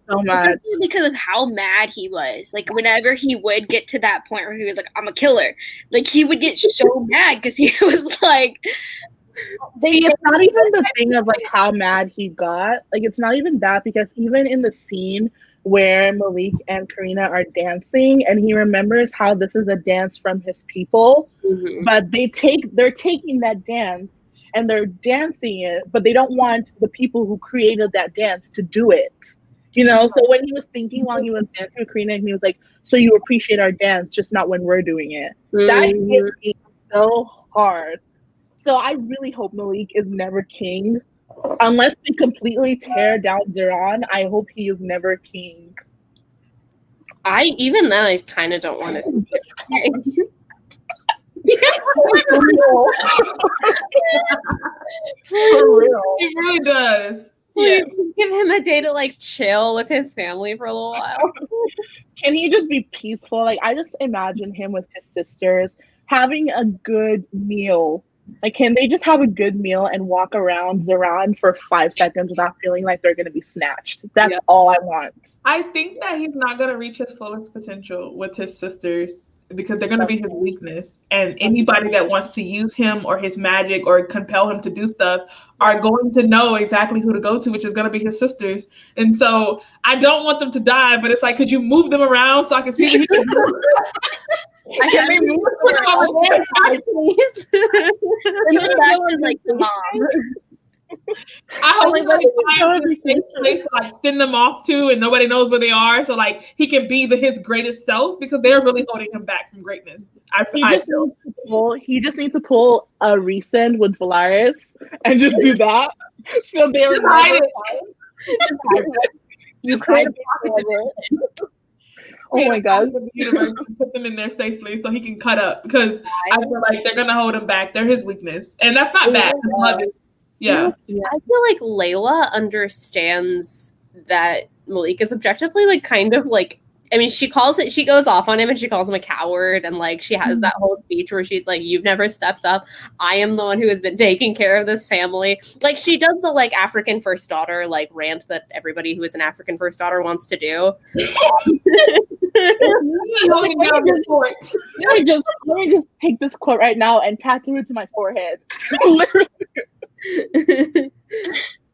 so mad because of how mad he was. Like, whenever he would get to that point where he was like, I'm a killer, like he would get so mad because he was like, it's not even the thing of like how mad he got. Like, it's not even that, because even in the scene where Malik and Karina are dancing, and he remembers how this is a dance from his people, but they're taking that dance and they're dancing it, but they don't want the people who created that dance to do it. You know, so when he was thinking while he was dancing with Karina, and he was like, so you appreciate our dance, just not when we're doing it. That hit me so hard. So I really hope Malik is never king. Unless they completely tear down Zeron, I hope he is never king. Even then, I kind of don't want to see this king. For real. It really does. Yeah. Give him a day to like chill with his family for a little while. Can he just be peaceful? Like, I just imagine him with his sisters having a good meal. Like, can they just have a good meal and walk around Zeron for 5 seconds without feeling like they're going to be snatched? That's all I want. I think that he's not going to reach his fullest potential with his sisters, because they're going to be his weakness. And anybody that wants to use him or his magic or compel him to do stuff are going to know exactly who to go to, which is going to be his sisters. And so I don't want them to die, but it's like, could you move them around so I can see that he can move? I can be moved around, please. Back to like the mom. I hope he finds a safe place to like send them off to, and nobody knows where they are, so like he can be his greatest self, because they're really holding him back from greatness. He just needs to pull a resend with Valaris and just do that. So they're just hide it. Just hide it. Oh my God. Put them in there safely so he can cut up, because I feel like they're gonna hold him back. They're his weakness, and that's not bad. Yeah. I feel like Layla understands that Malik is objectively like kind of like, I mean, she goes off on him and she calls him a coward, and like she has that whole speech where she's like, you've never stepped up. I am the one who has been taking care of this family. Like, she does the like African first daughter like rant that everybody who is an African first daughter wants to do. Let me just take this quote right now and tattoo it to my forehead.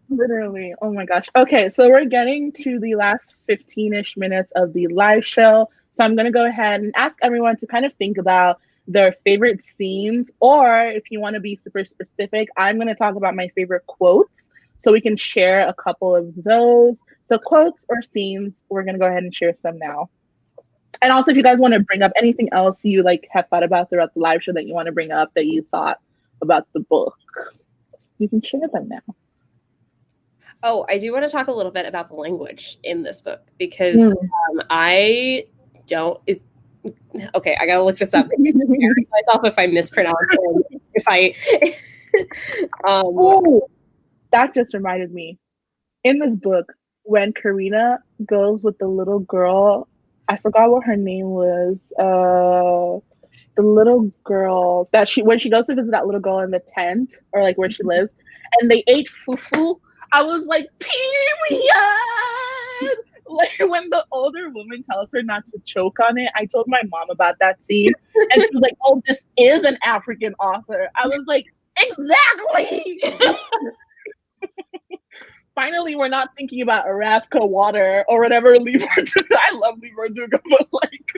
Literally. Oh my gosh. Okay, so we're getting to the last 15-ish minutes of the live show. So I'm going to go ahead and ask everyone to kind of think about their favorite scenes, or if you want to be super specific, I'm going to talk about my favorite quotes so we can share a couple of those. So quotes or scenes, we're going to go ahead and share some now. And also, if you guys want to bring up anything else you like have thought about throughout the live show that you want to bring up that you thought about the book. You can share them now. Oh, I do want to talk a little bit about the language in this book because I don't. Okay, I gotta look this up. I'm embarrassing myself if I mispronounce it. If I. Oh, that just reminded me. In this book, when Karina goes with the little girl, I forgot what her name was. The little girl that when she goes to visit that little girl in the tent or like where she lives, and they ate fufu. I was like, period. Like when the older woman tells her not to choke on it, I told my mom about that scene, and she was like, "Oh, this is an African author." I was like, exactly. Finally, we're not thinking about Arafka water or whatever. I love Verdugo, but like,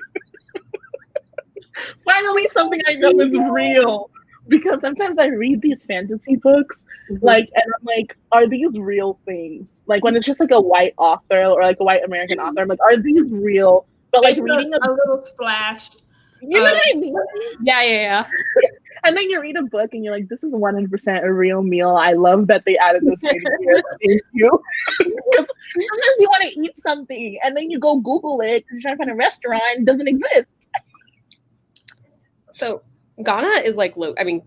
finally, something I know is real. Because sometimes I read these fantasy books, like, and I'm like, are these real things? Like when it's just like a white author or like a white American author, I'm like, are these real? But like reading a little splash. You know what I mean? Yeah. And then you read a book and you're like, this is 100% a real meal. I love that they added this thing here. Thank you. Because sometimes you want to eat something and then you go Google it because you're trying to find a restaurant and it doesn't exist. So Ghana is like,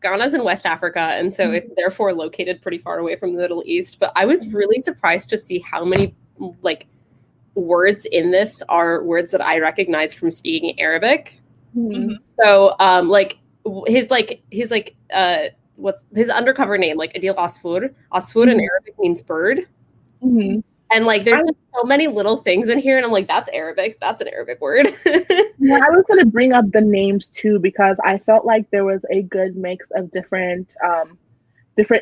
Ghana's in West Africa, and so it's therefore located pretty far away from the Middle East. But I was really surprised to see how many like words in this are words that I recognize from speaking Arabic. Mm-hmm. So his what's his undercover name, like Adil Asfur. Asfur in Arabic means bird. Mm-hmm. And like there's so many little things in here, and I'm like, that's Arabic. That's an Arabic word. Yeah, I was gonna bring up the names too because I felt like there was a good mix of different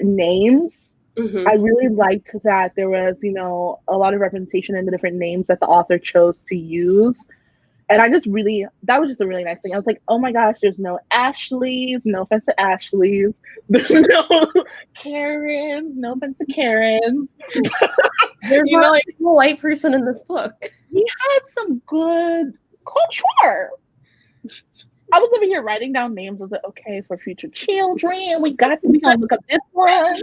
names. Mm-hmm. I really liked that there was, a lot of representation in the different names that the author chose to use. And that was just a really nice thing. I was like, oh my gosh, there's no Ashleys, no offense to Ashleys. There's no Karens, no offense to Karens. There's not like a white person in this book. We had some good culture. I was over here writing down names. I was like, okay, for future children, we gonna look up this one.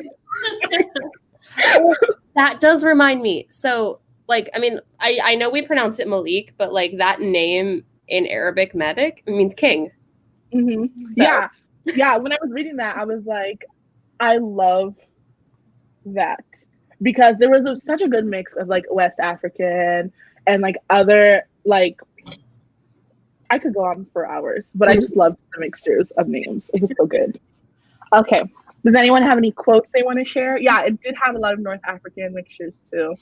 That does remind me. So, I know we pronounce it Malik, but like that name in Arabic, Medik, means king. Mm-hmm. So. Yeah. When I was reading that, I was like, I love that because there was such a good mix of like West African and like other like. I could go on for hours, but I just love the mixtures of names. It was so good. Okay. Does anyone have any quotes they want to share? Yeah, it did have a lot of North African mixtures too.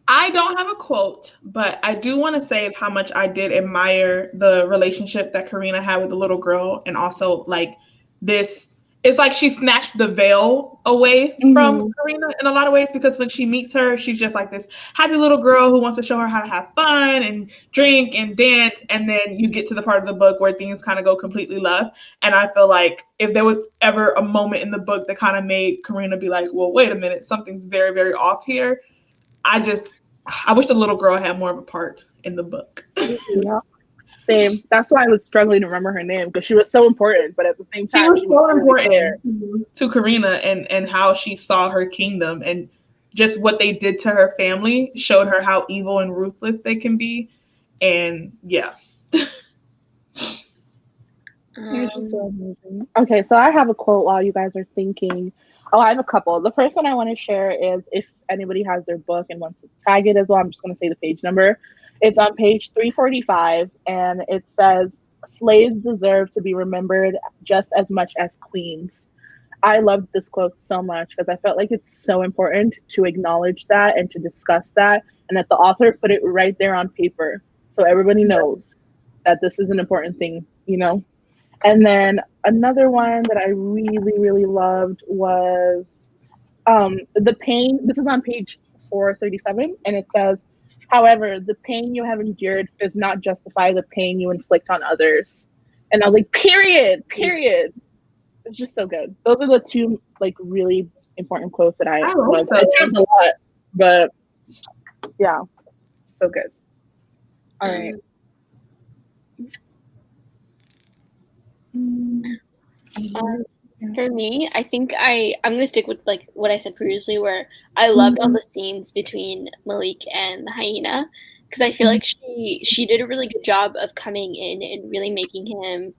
I don't have a quote, but I do want to say how much I did admire the relationship that Karina had with the little girl. And also like this, it's like she snatched the veil away from Karina in a lot of ways, because when she meets her, she's just like this happy little girl who wants to show her how to have fun and drink and dance. And then you get to the part of the book where things kind of go completely left. And I feel like if there was ever a moment in the book that kind of made Karina be like, well, wait a minute, something's very, very off here. I wish the little girl had more of a part in the book. Yeah, same. That's why I was struggling to remember her name because she was so important, but at the same time, she was so important to Karina and how she saw her kingdom, and just what they did to her family showed her how evil and ruthless they can be. And yeah. You're so amazing. Okay, so I have a quote while you guys are thinking. Oh, I have a couple. The first one I want to share is if anybody has their book and wants to tag it as well, I'm just going to say the page number. It's on page 345, and it says, slaves deserve to be remembered just as much as queens. I loved this quote so much because I felt like it's so important to acknowledge that and to discuss that, and that the author put it right there on paper so everybody knows that this is an important thing, And then another one that I really, really loved was the pain. This is on page 437, and it says, however, the pain you have endured does not justify the pain you inflict on others. And I was like, period. It's just so good. Those are the two like really important quotes that I love. It sounds a lot, but yeah, so good. All right. For me, I think I'm gonna stick with like what I said previously, where I loved all the scenes between Malik and the hyena, because I feel like she did a really good job of coming in and really making him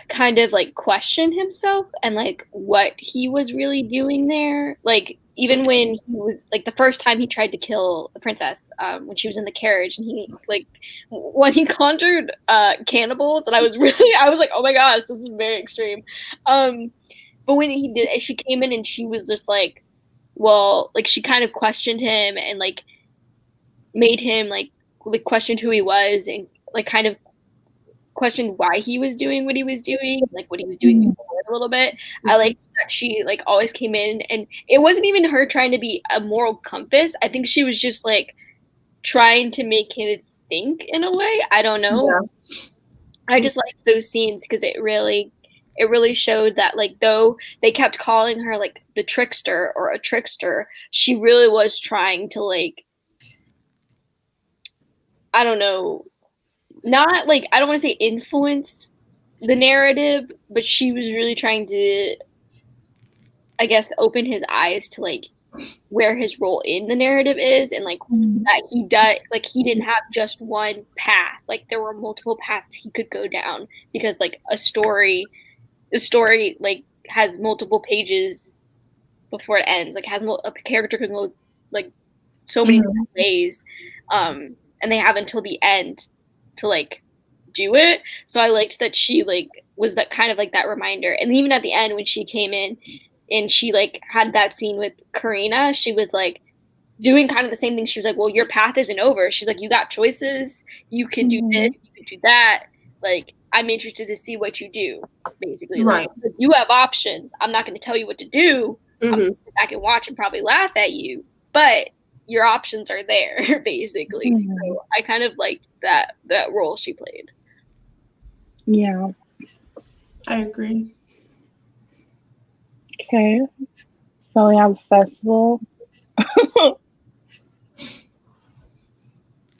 kind of like question himself and like what he was really doing there. Like even when he was like the first time he tried to kill the princess, when she was in the carriage, and he like when he conjured cannibals, and I was like, oh my gosh, this is very extreme. But when he did, she came in and she was just like, well, like she kind of questioned him and like made him like question who he was, and like kind of questioned why he was doing what he was doing, like what he was doing before a little bit. I like that she like always came in, and it wasn't even her trying to be a moral compass. I think she was just like trying to make him think in a way. I don't know. Yeah. I just liked those scenes because it really showed that like though they kept calling her like the trickster or a trickster, she really was trying to like, I don't know, not like, I don't want to say influence the narrative, but she was really trying to, I guess, open his eyes to like where his role in the narrative is, and like that he does, like he didn't have just one path, like there were multiple paths he could go down, because like the story like has multiple pages before it ends, like has a character can go like so many different ways, and they have until the end to like do it. So I liked that she like was that kind of like that reminder. And even at the end when she came in and she like had that scene with Karina, she was like doing kind of the same thing. She was like, well, your path isn't over. She's like, you got choices, you can do this, you can do that, like I'm interested to see what you do, basically. Right. Like, you have options. I'm not going to tell you what to do. I'm going to sit back and watch and probably laugh at you, but your options are there, basically. So I kind of liked that role she played. Yeah. I agree. Okay. So we have festival.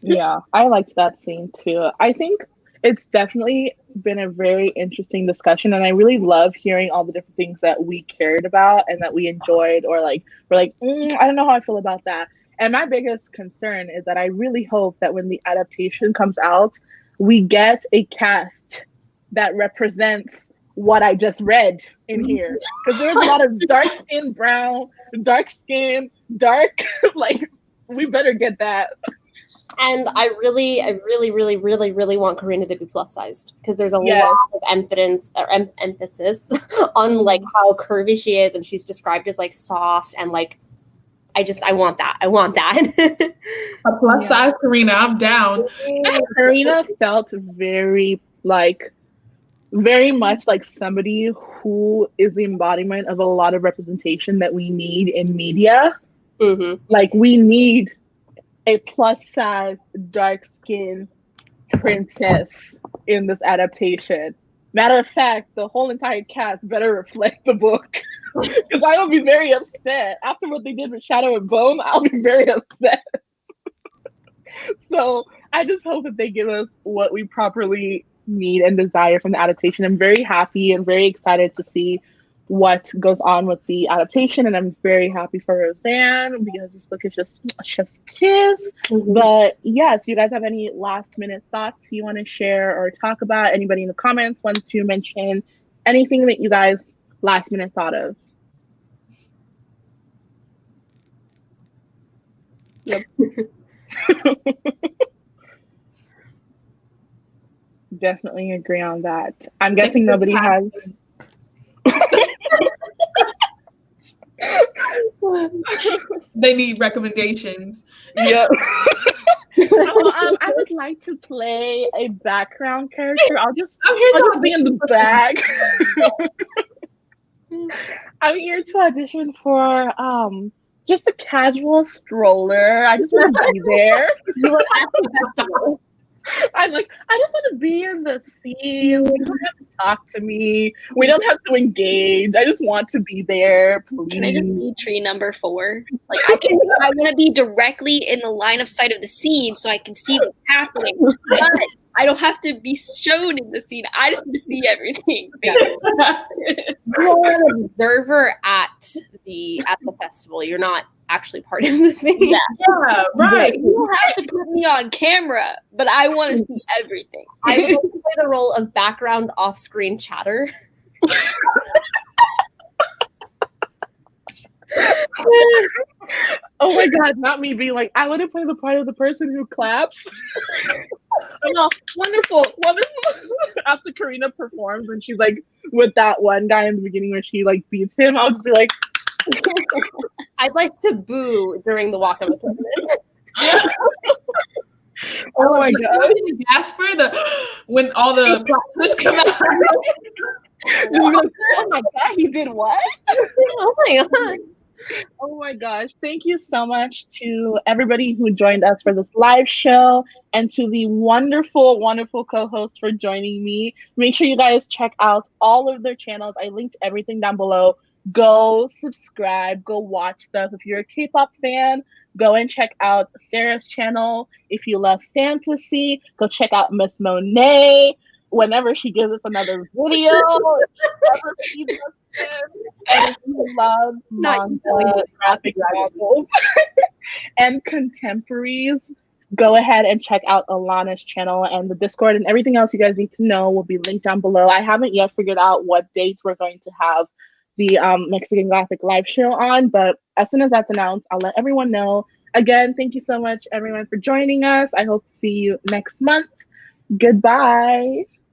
Yeah, I liked that scene too. I think it's definitely been a very interesting discussion, and I really love hearing all the different things that we cared about and that we enjoyed, or like we're like, I don't know how I feel about that. And my biggest concern is that I really hope that when the adaptation comes out, we get a cast that represents what I just read in here, because there's a lot of dark skin, brown, dark skin, dark. Like, we better get that. And I really want Karina to be plus sized, because there's a lot of emphasis on like how curvy she is, and she's described as like soft and like I want that. I want that. A plus size Karina, I'm down. Karina felt very much like somebody who is the embodiment of a lot of representation that we need in media. Like, we need a plus size, dark skinned princess in this adaptation. Matter of fact, the whole entire cast better reflect the book, because I will be very upset after what they did with Shadow and Bone. I'll be very upset. So I just hope that they give us what we properly need and desire from the adaptation. I'm very happy and very excited to see what goes on with the adaptation, and I'm very happy for Roseanne, because this book is just chef's kiss. But yes, you guys have any last minute thoughts you want to share or talk about? Anybody in the comments want to mention anything that you guys last minute thought of? Yep. Definitely agree on that. I'm guessing nobody has. They need recommendations. Yep. I would like to play a background character. I'll just be in the back. I'm here to audition for just a casual stroller. I just want to be there. You were at the festival. I'm like, I just want to be in the scene. You don't have to talk to me. We don't have to engage. I just want to be there. Please. Can I just be tree number 4? Like I want to be directly in the line of sight of the scene so I can see what's happening. But I don't have to be shown in the scene. I just want to see everything. You're an observer at the festival. You're not actually part of the scene. Yeah, right. You don't have to put me on camera, but I want to see everything. I would like to play the role of background off-screen chatter. Oh my god, not me being like, I want to play the part of the person who claps. Oh, wonderful. After Karina performs and she's like with that one guy in the beginning where she like beats him, I'll just be like, I'd like to boo during the walk of the tournament. Oh my god. Jasper, when all the plot twists come out. Like, oh my god, he did what? Oh my god. Oh my gosh. Thank you so much to everybody who joined us for this live show and to the wonderful, wonderful co-hosts for joining me. Make sure you guys check out all of their channels. I linked everything down below. Go subscribe, go watch stuff. If you're a K-pop fan, go and check out Sara's channel. If you love fantasy, go check out Miss Monae. Whenever she gives us another video, and if you love manga, graphic novels, and contemporaries, go ahead and check out Allana's channel, and the Discord and everything else you guys need to know will be linked down below. I haven't yet figured out what dates we're going to have the Mexican Gothic live show on, but as soon as that's announced, I'll let everyone know. Again, thank you so much, everyone, for joining us. I hope to see you next month. Goodbye.